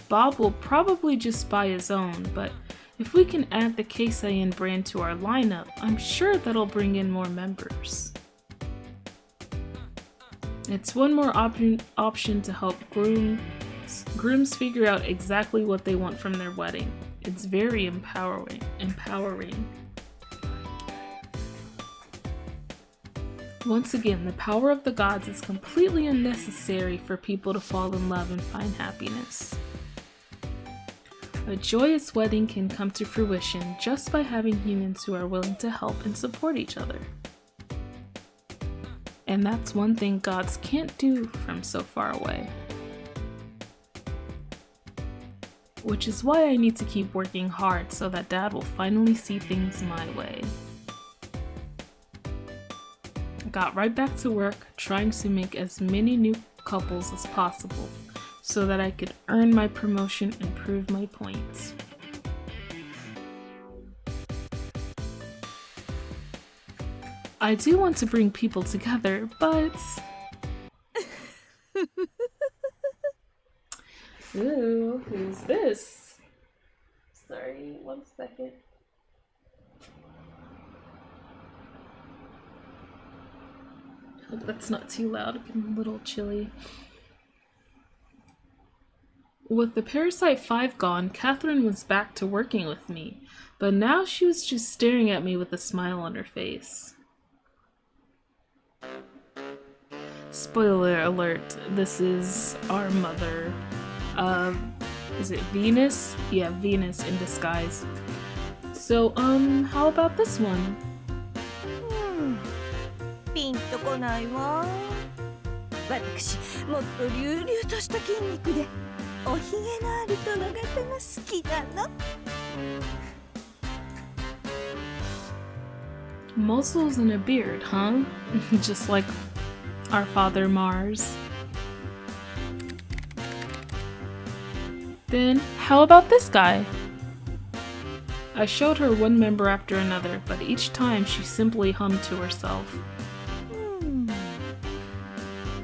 Bob will probably just buy his own, but if we can add the Keisayan brand to our lineup, I'm sure that'll bring in more members. It's one more option to help grooms figure out exactly what they want from their wedding. It's very empowering. Once again, the power of the gods is completely unnecessary for people to fall in love and find happiness. A joyous wedding can come to fruition just by having humans who are willing to help and support each other. And that's one thing gods can't do from so far away. Which is why I need to keep working hard so that Dad will finally see things my way. I got right back to work trying to make as many new couples as possible so that I could earn my promotion and prove my points. I do want to bring people together, but... Ooh, who's this? Sorry, 1 second. Hope that's not too loud, I'm a little chilly. With the Parasite 5 gone, Catherine was back to working with me, but now she was just staring at me with a smile on her face. Spoiler alert, this is our mother. Is it Venus? Yeah, Venus in disguise. So, how about this one? ピンとこないわ。私、もっと隆々とした筋肉でおひげのある殿方が好きなの。Muscles and a beard, huh? Just like our father Mars. Then, how about this guy? I showed her one member after another, but each time she simply hummed to herself.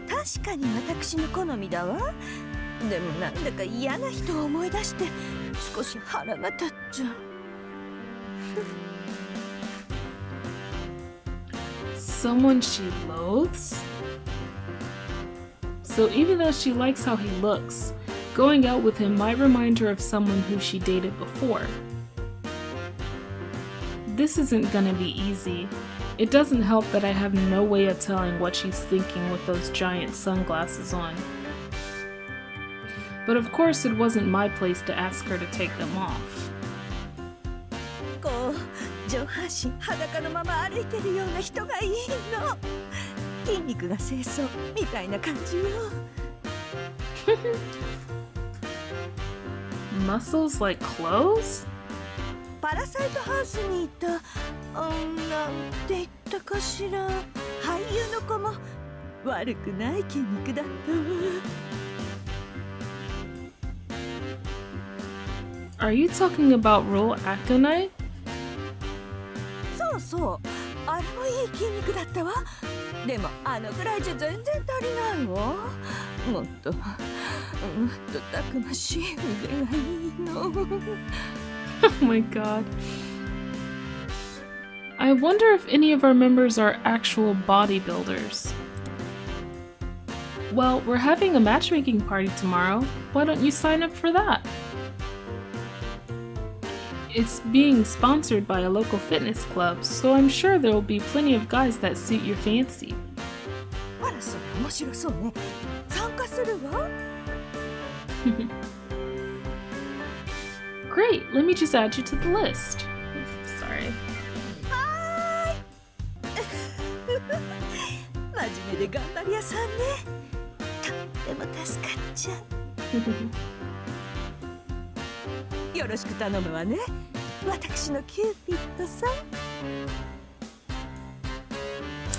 確かに私の好みだわ。でもなんだか嫌な人を思い出して少し腹が立っちゃう。Someone she loathes? So even though she likes how he looks, going out with him might remind her of someone who she dated before. This isn't gonna be easy. It doesn't help that I have no way of telling what she's thinking with those giant sunglasses on. But of course it wasn't my place to ask her to take them off. こう上半身裸のまま歩いてるような人がいいの。筋肉が清楚みたいな感じよ。Muscles like clothes? パラサイトハウスにいた、なんて言ったかしら。俳優の子も悪くない筋肉だったわ。Are you talking about Rule Akonai? そうそう、あれもいい筋肉だったわ。でもあのぐらいじゃ全然足りないわ。もっとたくましい腕がいいの。Oh my god. I wonder if any of our members are actual bodybuilders. Well, we're having a matchmaking party tomorrow. Why don't you sign up for that? It's being sponsored by a local fitness club, so I'm sure there will be plenty of guys that suit your fancy. あら、それ面白そうね。参加するわ。Great, let me just add you to the list. Sorry. はーい。真面目で頑張り屋さんね。とっても助かっちゃう。よろしく頼むわね。私のキューピッドさん。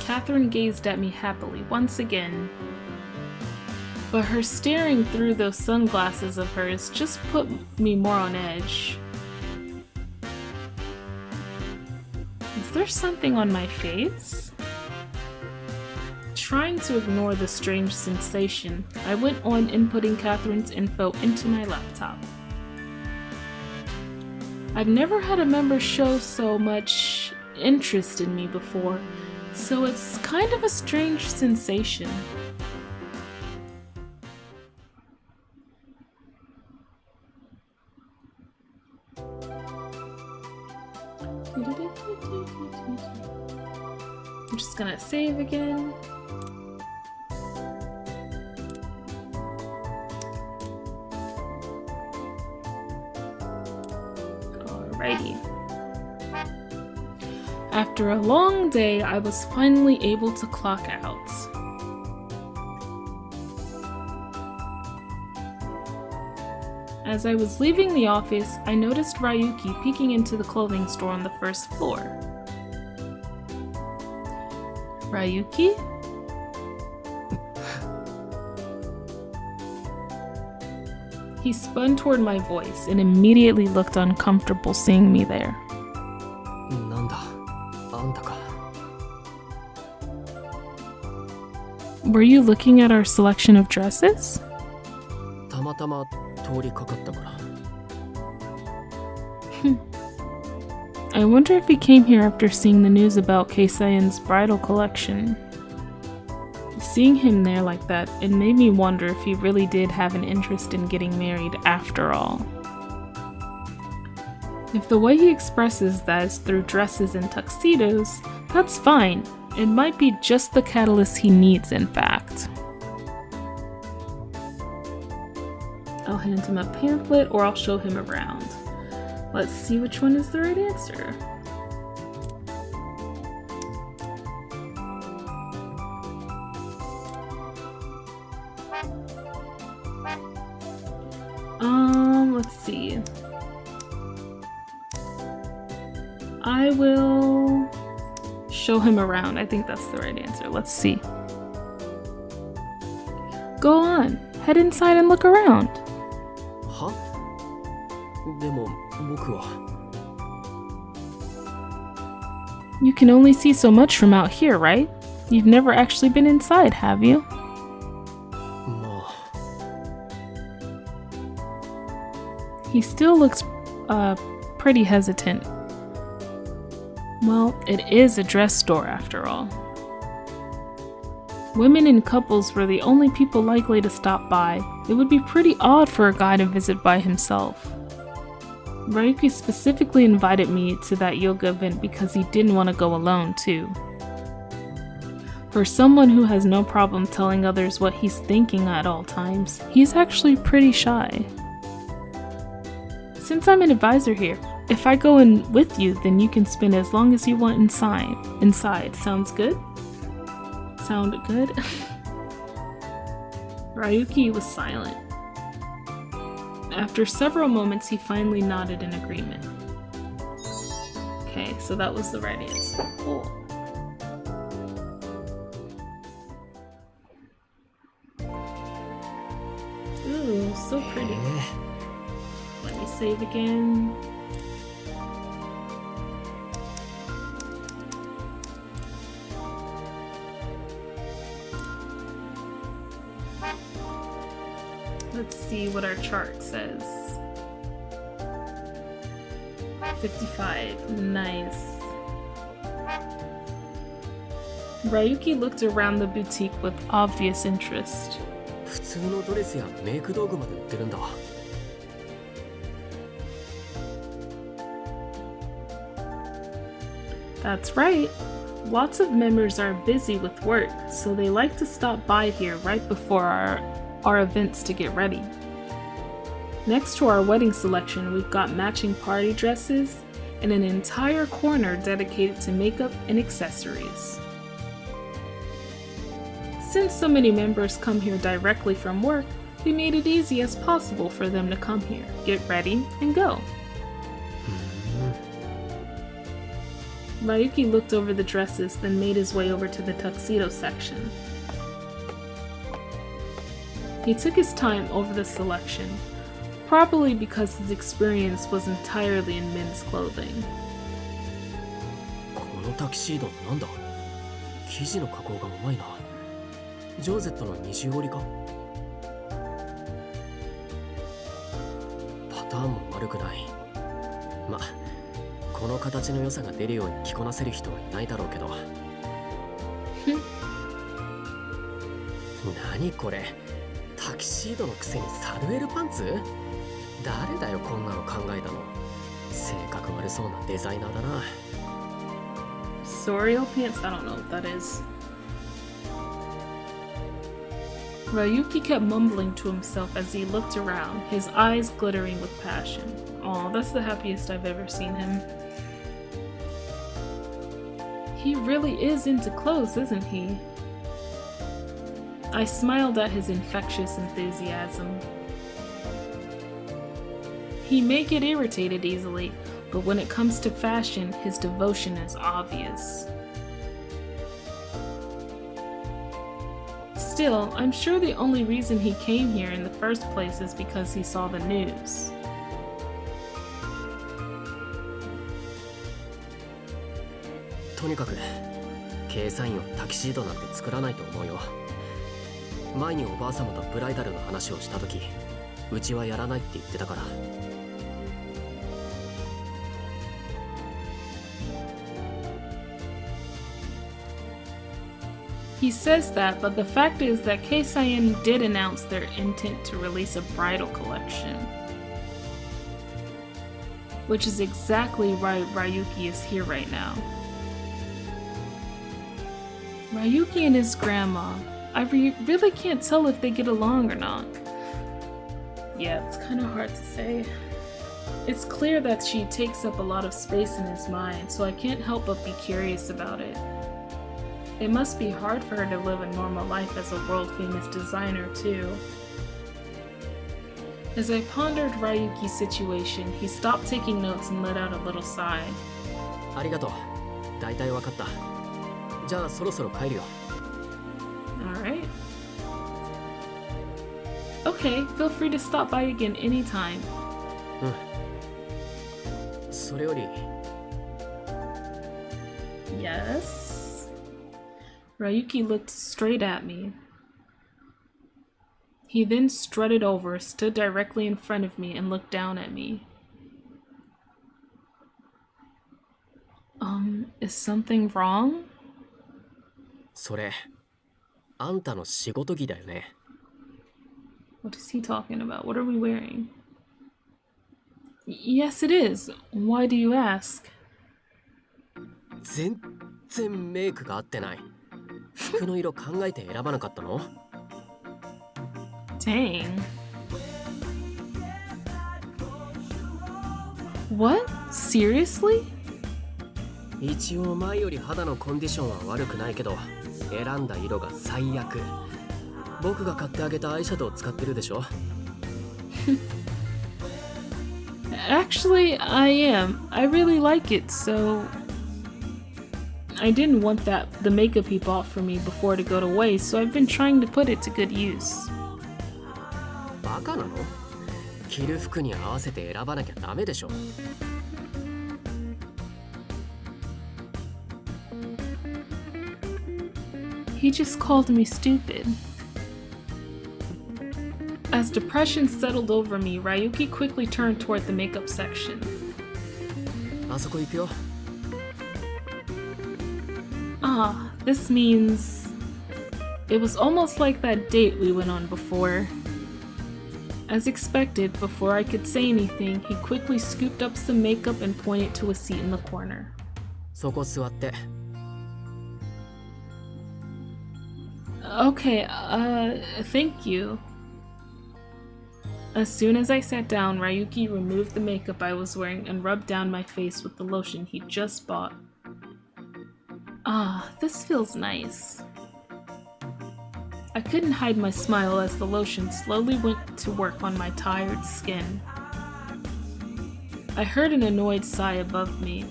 Catherine gazed at me happily once again. But her staring through those sunglasses of hers just put me more on edge. Is there something on my face? Trying to ignore the strange sensation, I went on inputting Catherine's info into my laptop. I've never had a member show so much interest in me before, so it's kind of a strange sensation. I'm just gonna save again. Alrighty. After a long day, I was finally able to clock out. As I was leaving the office, I noticed Ryuki peeking into the clothing store on the first floor. Ryuki? He spun toward my voice and immediately looked uncomfortable seeing me there. なんだ、あんたか。 Were you looking at our selection of dresses? たまたま通りかかったから。 I wonder if he came here after seeing the news about Keisayen's bridal collection. Seeing him there like that, it made me wonder if he really did have an interest in getting married after all. If the way he expresses that is through dresses and tuxedos, that's fine. It might be just the catalyst he needs, in fact. I'll hand him a pamphlet or I'll show him around. Let's see which one is the right answer. Let's see. I will show him around. I think that's the right answer. Let's see. Go on. Head inside and look around. は？でも僕は。 You can only see so much from out here, right? You've never actually been inside, have you? まあ。 He still looks pretty hesitant. Well, it is a dress store after all. Women and couples were the only people likely to stop by. It would be pretty odd for a guy to visit by himself. Ryuki specifically invited me to that yoga event because he didn't want to go alone too. For someone who has no problem telling others what he's thinking at all times, he's actually pretty shy. Since I'm an advisor here, if I go in with you, then you can spend as long as you want inside. Sounds good? Sound good? Ryuki was silent. After several moments, he finally nodded in agreement. Okay, so that was the right answer. Cool. Ooh, so pretty. Let me save again. Let's see what our chart says. 55. Nice. Ryuki looked around the boutique with obvious interest. 普通のドレスやメイク道具まで売ってるんだ。 That's right. Lots of members are busy with work, so they like to stop by here right before our events to get ready. Next to our wedding selection, we've got matching party dresses and an entire corner dedicated to makeup and accessories. Since so many members come here directly from work, we made it easy as possible for them to come here, get ready, and go. Ryuki looked over the dresses, then made his way over to the tuxedo section. He took his time over the selection, probably because his experience was entirely in men's clothing. このタキシードなんだ？生地の加工がうまいな。ジョーゼットの二重折りか？パターンも悪くない。ま、この形の良さが出るように着こなせる人はいないだろうけど。何これ？タキシードのくせにサルエルパンツ？誰だよこんなの考えたの。性格悪そうなデザイナーだな。Sorial pants? I don't know what that is. Ryuki kept mumbling to himself as he looked around, his eyes glittering with passion. Aw, that's the happiest I've ever seen him. He really is into clothes, isn't he? I smiled at his infectious enthusiasm. He may get irritated easily, but when it comes to fashion, his devotion is obvious. Still, I'm sure the only reason he came here in the first place is because he saw the news. Toにかく、Kサインをタキシードなんて作らないと思うよ。前におばあ様とブライダルの話をしたとき、うちはやらないって言ってたから。He says that, but the fact is that Keisayan did announce their intent to release a bridal collection. Which is exactly why Ryuki is here right now. Ryuki and his grandma. I really can't tell if they get along or not. Yeah, it's kind of hard to say. It's clear that she takes up a lot of space in his mind, so I can't help but be curious about it. It must be hard for her to live a normal life as a world-famous designer, too. As I pondered Ryuki's situation, he stopped taking notes and let out a little sigh. ありがとう。大体わかった。じゃあそろそろ帰るよ。Alright. Okay, feel free to stop by again anytime. うん。それより。Yes? Ryuki looked straight at me. He then strutted over, stood directly in front of me, and looked down at me. Is something wrong? それ、あんたの仕事着だよね。What is he talking about? What are we wearing? Yes, it is. Why do you ask? 全然メイクが合ってない。服の色考えて選ばなかったの？ Dang. What? Seriously? 一応前より肌のコンディションは悪くないけど、選んだ色が最悪。僕が買ってあげたアイシャドウを使ってるでしょ？ Actually, I am. I really like it, so... I didn't want the makeup he bought for me before to go to waste, so I've been trying to put it to good use. バカなの？着る服に合わせて選ばなきゃダメでしょ。He just called me stupid. As depression settled over me, Ryuki quickly turned toward the makeup section. あそこ行くよ。Ah, this means... It was almost like that date we went on before. As expected, before I could say anything, he quickly scooped up some makeup and pointed to a seat in the corner. そこ座って。Okay, thank you. As soon as I sat down, Ryuki removed the makeup I was wearing and rubbed down my face with the lotion he just bought. Ah, this feels nice. I couldn't hide my smile as the lotion slowly went to work on my tired skin. I heard an annoyed sigh above me.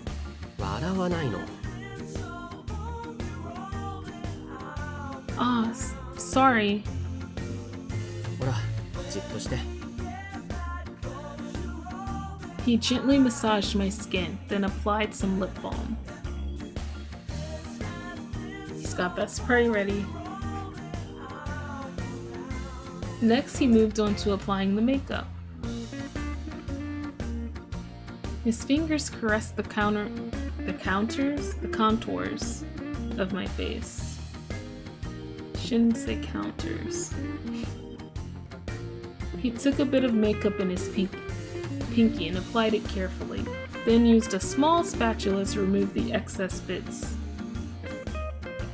笑わないの。Ah, sorry. ほら、じっとして。 He gently massaged my skin, then applied some lip balm. He's got best spray ready. Next, he moved on to applying the makeup. His fingers caressed the contours of my face. Shouldn't say counters. He took a bit of makeup in his pinky and applied it carefully, then used a small spatula to remove the excess bits.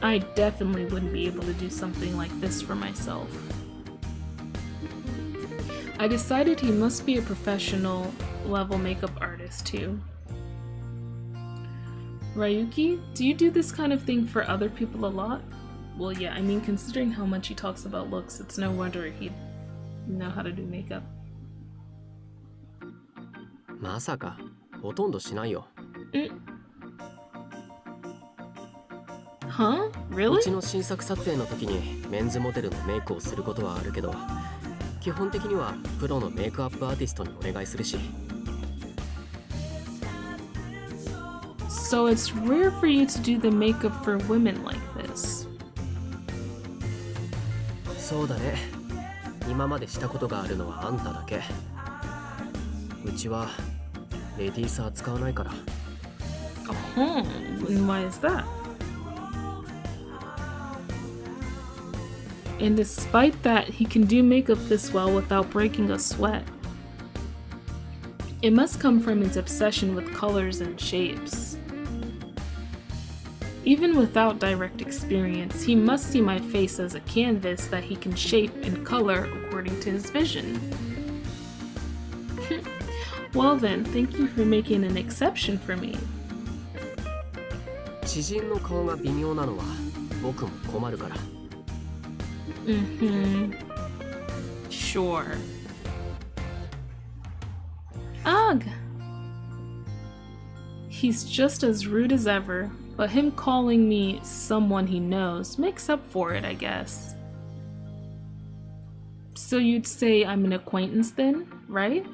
I definitely wouldn't be able to do something like this for myself. I decided he must be a professional level makeup artist too. Ryuki, do you do this kind of thing for other people a lot? Well, yeah, I mean, considering how much he talks about looks, it's no wonder he'd know how to do makeup. まさか、ほとんどしないよ。Huh? う Really? ちの新作撮影の時にメンズモデルのメイクをすることはあるけど、基本的にはプロのメイクアップアーティストにお願いするし。 So it's rare for you to do the makeup for women like this. そうだね。今までしたことがあるのはあんただけ。うちはレディース扱わないから。Oh, and why is that? And despite that, he can do makeup this well without breaking a sweat. It must come from his obsession with colors and shapes. Even without direct experience, he must see my face as a canvas that he can shape and color according to his vision. Well then, thank you for making an exception for me. 知人の顔が微妙なのは僕も困るから。Sure. Ugh! He's just as rude as ever, but him calling me someone he knows makes up for it, I guess. So you'd say I'm an acquaintance then, right?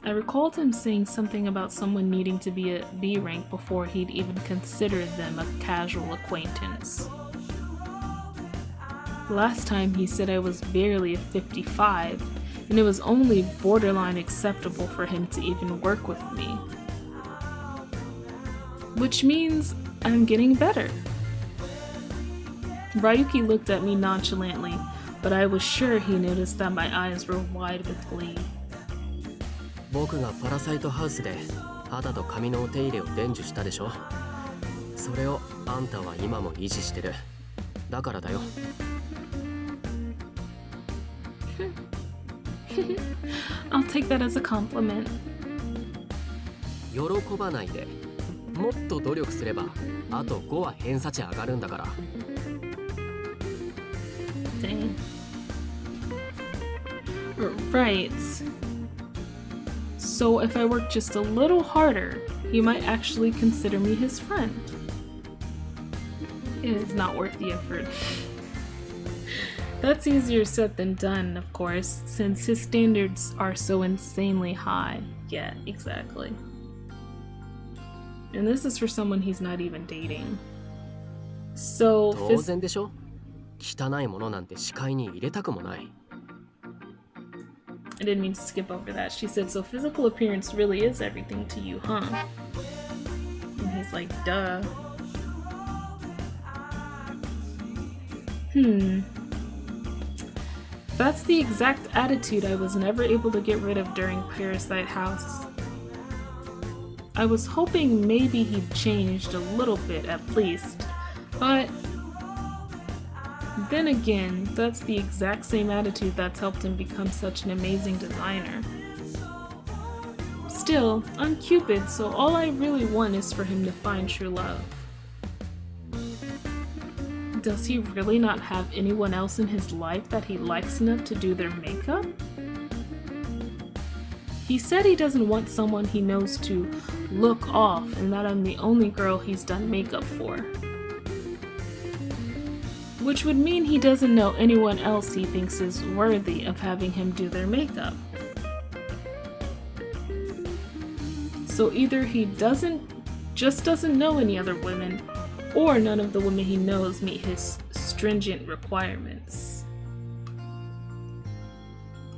I recalled him saying something about someone needing to be a B rank before he'd even considered them a casual acquaintance. Last time he said I was barely a 55, and it was only borderline acceptable for him to even work with me. Which means I'm getting better. Ryuki looked at me nonchalantly, but I was sure he noticed that my eyes were wide with glee. 僕がパラサイトハウスで肌と髪のお手入れを伝授したでしょ。それをあんたは今も維持してる。だからだよ。I'll take that as a compliment. 喜ばないで。もっと努力すればあと5は偏差値上がるんだから。Dang. Right. So if I work just a little harder, he might actually consider me his friend. It is not worth the effort. That's easier said than done, of course, since his standards are so insanely high. Yeah, exactly. And this is for someone he's not even dating. So, 当然でしょ。汚いものなんて視界に入れたくもない。I didn't mean to skip over that. She said, so physical appearance really is everything to you, huh? And he's like, duh. That's the exact attitude I was never able to get rid of during Parasite House. I was hoping maybe he'd changed a little bit at least, but then again, that's the exact same attitude that's helped him become such an amazing designer. Still, I'm Cupid, so all I really want is for him to find true love. Does he really not have anyone else in his life that he likes enough to do their makeup? He said he doesn't want someone he knows to look off and that I'm the only girl he's done makeup for. which would mean he doesn't know anyone else he thinks is worthy of having him do their makeup. So either he just doesn't know any other women, or none of the women he knows meet his stringent requirements.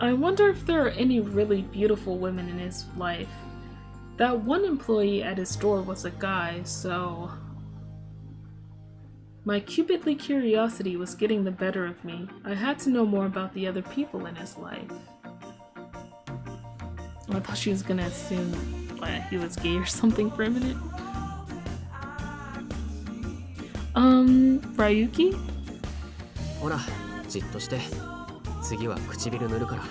I wonder if there are any really beautiful women in his life. That one employee at his store was a guy, so... My cupidly curiosity was getting the better of me. I had to know more about the other people in his life. I thought she was gonna assume he was gay or something for a minute. Ryuki? ほら、じっとして。次は唇塗るから。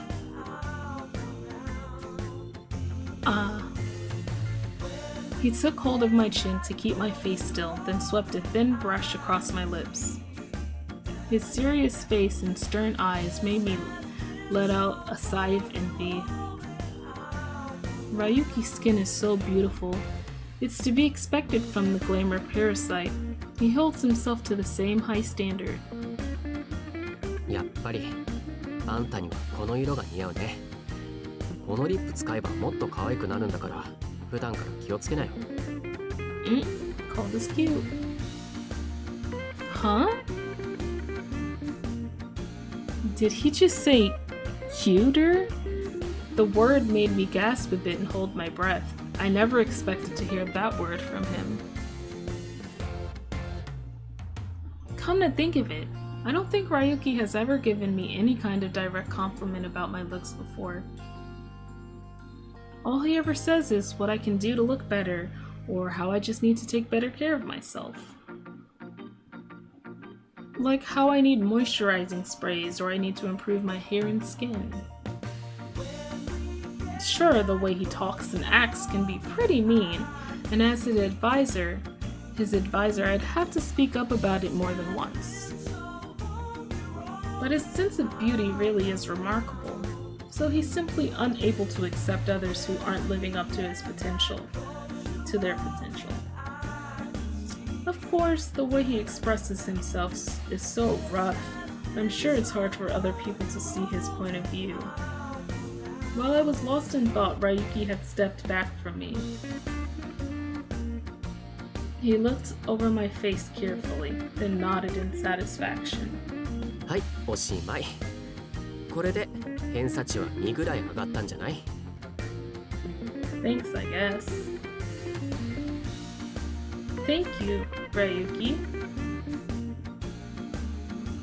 He took hold of my chin to keep my face still, then swept a thin brush across my lips. His serious face and stern eyes made me let out a sigh of envy. Ryuki's skin is so beautiful. It's to be expected from the glamour Parasite. He holds himself to the same high standard. やっぱりあんたにはこの色が似合うね。このリップ使えばもっと可愛くなるんだから、普段から気をつけなよ。Call this cute. Huh? Did he just say cuter? The word made me gasp a bit and hold my breath. I never expected to hear that word from him. Come to think of it, I don't think Ryuki has ever given me any kind of direct compliment about my looks before. All he ever says is what I can do to look better, or how I just need to take better care of myself. Like how I need moisturizing sprays, or I need to improve my hair and skin. Sure, the way he talks and acts can be pretty mean, and as his advisor, I'd have to speak up about it more than once. But his sense of beauty really is remarkable, so he's simply unable to accept others who aren't living up to their potential. Of course, the way he expresses himself is so rough, I'm sure it's hard for other people to see his point of view. While I was lost in thought, Ryuki had stepped back from me. He looked over my face carefully, then nodded in satisfaction. はい、おしまい。これで偏差値は2ぐらい上がったんじゃない？ Thanks, I guess. Thank you, Ryuki.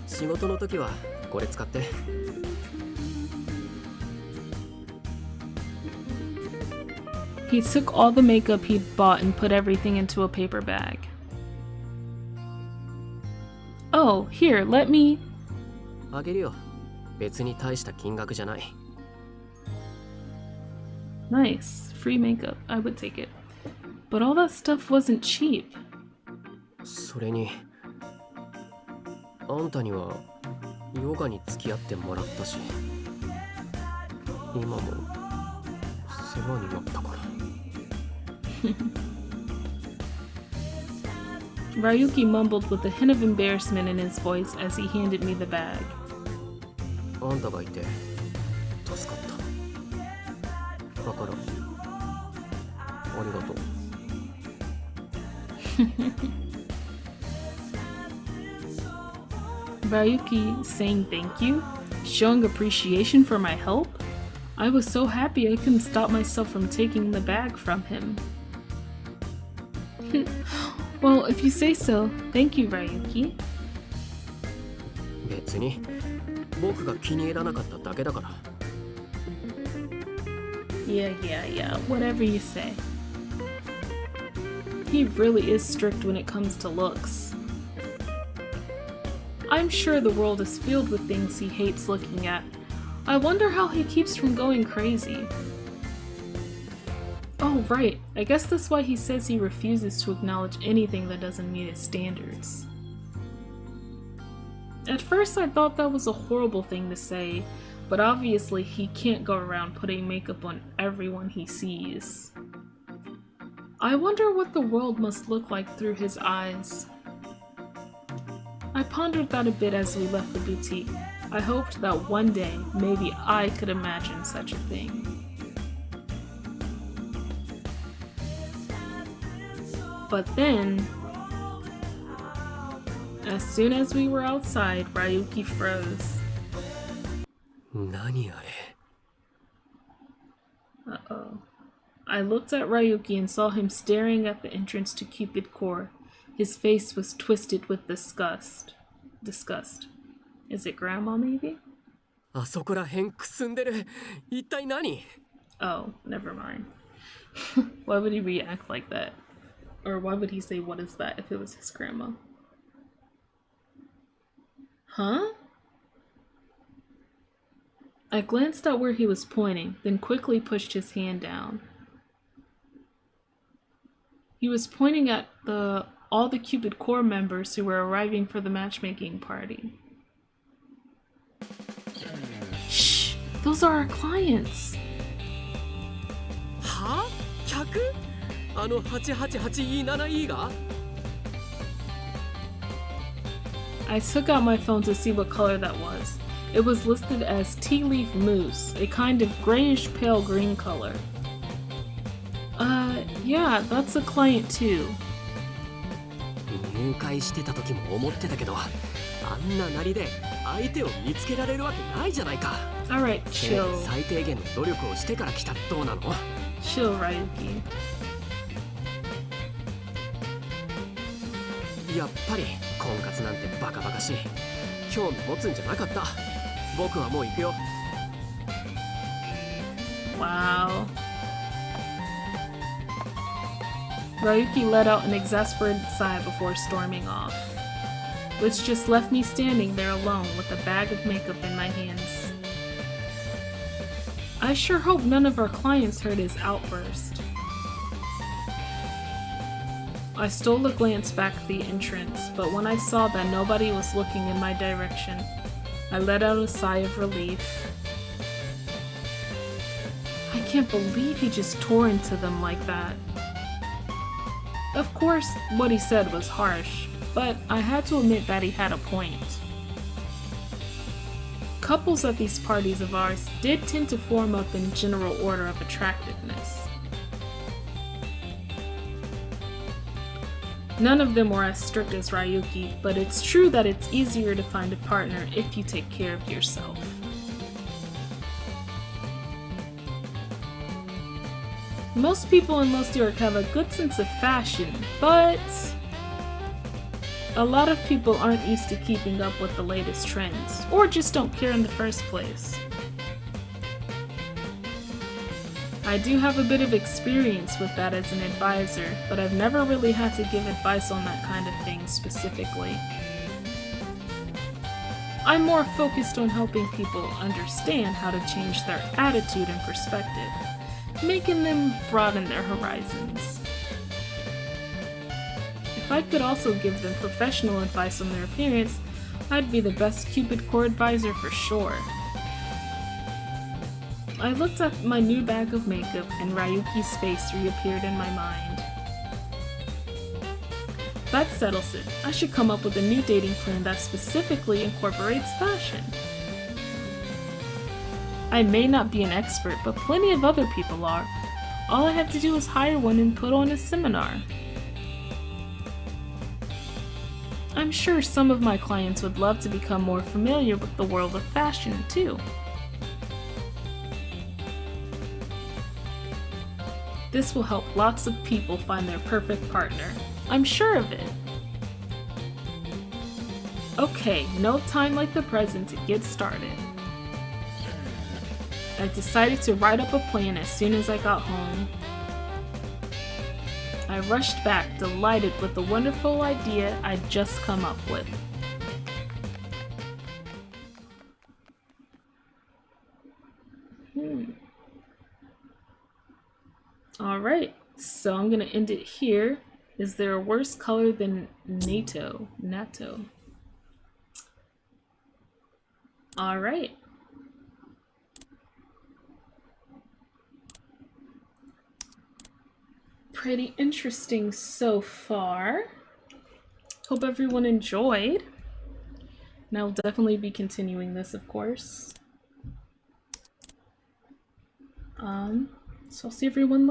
仕事の時はこれ使って。He took all the makeup he'd bought and put everything into a paper bag. Oh, here, let me... あげるよ。別に大した金額じゃない。Nice. Free makeup. I would take it. But all that stuff wasn't cheap. それに、あんたにはヨガに付き合ってもらったし、今も世話になったから。Ryuki mumbled with a hint of embarrassment in his voice as he handed me the bag. あんたがいて助かった。だからありがとう。Ryuki saying thank you, showing appreciation for my help. I was so happy I couldn't stop myself from taking the bag from him. Well, if you say so, thank you, Ryuki. 別に僕が気に入らなかっただけだから。Yeah, whatever you say. He really is strict when it comes to looks. I'm sure the world is filled with things he hates looking at. I wonder how he keeps from going crazy. Oh, right. I guess that's why he says he refuses to acknowledge anything that doesn't meet his standards. At first, I thought that was a horrible thing to say, but obviously he can't go around putting makeup on everyone he sees. I wonder what the world must look like through his eyes. I pondered that a bit as we left the boutique. I hoped that one day, maybe I could imagine such a thing. But then, as soon as we were outside, Ryuki froze. 何あれ Uh-oh. I looked at Ryuki and saw him staring at the entrance to Cupid Core. His face was twisted with disgust. Is it Grandma, maybe? あそこらへんくすんでる。一体何 Oh, never mind. Why would he react like that? Or why would he say, "What is that?" if it was his grandma? Huh? I glanced at where he was pointing, then quickly pushed his hand down. He was pointing at all the Cupid Core members who were arriving for the matchmaking party. Shh! Those are our clients! は客あの 888E7E が I took out my phone to see what color that was. It was listed as tea leaf mousse, a kind of grayish pale green color. Yeah, that's a client too. 入会してた時も思ってたけど、あんななりで相手を見つけられるわけないじゃないか。Alright, せめて chill. 最低限の努力をしてから来たらどうなの Chill, Ryuki. やっぱり婚活なんてバカバカしい。興味持つんじゃなかった。僕はもう行くよ。Wow. Ryuki let out an exasperated sigh before storming off, which just left me standing there alone with a bag of makeup in my hands. I sure hope none of our clients heard his outburst. I stole a glance back at the entrance, but when I saw that nobody was looking in my direction, I let out a sigh of relief. I can't believe he just tore into them like that. Of course, what he said was harsh, but I had to admit that he had a point. Couples at these parties of ours did tend to form up in general order of attractiveness. None of them were as strict as Ryuki, but it's true that it's easier to find a partner if you take care of yourself. Most people in Lost York have a good sense of fashion, but a lot of people aren't used to keeping up with the latest trends, or just don't care in the first place. I do have a bit of experience with that as an advisor, but I've never really had to give advice on that kind of thing specifically. I'm more focused on helping people understand how to change their attitude and perspective, making them broaden their horizons. If I could also give them professional advice on their appearance, I'd be the best Cupid Core advisor for sure. I looked at my new bag of makeup and Ryuki's face reappeared in my mind. That settles it. I should come up with a new dating plan that specifically incorporates fashion. I may not be an expert, but plenty of other people are. All I have to do is hire one and put on a seminar. I'm sure some of my clients would love to become more familiar with the world of fashion, too. This will help lots of people find their perfect partner. I'm sure of it. Okay, no time like the present to get started. I decided to write up a plan as soon as I got home. I rushed back, delighted with the wonderful idea I'd just come up with. Alright, so I'm gonna end it here. Is there a worse color than natto? Alright. Pretty interesting so far. Hope everyone enjoyed. And I'll definitely be continuing this, of course. So I'll see everyone later.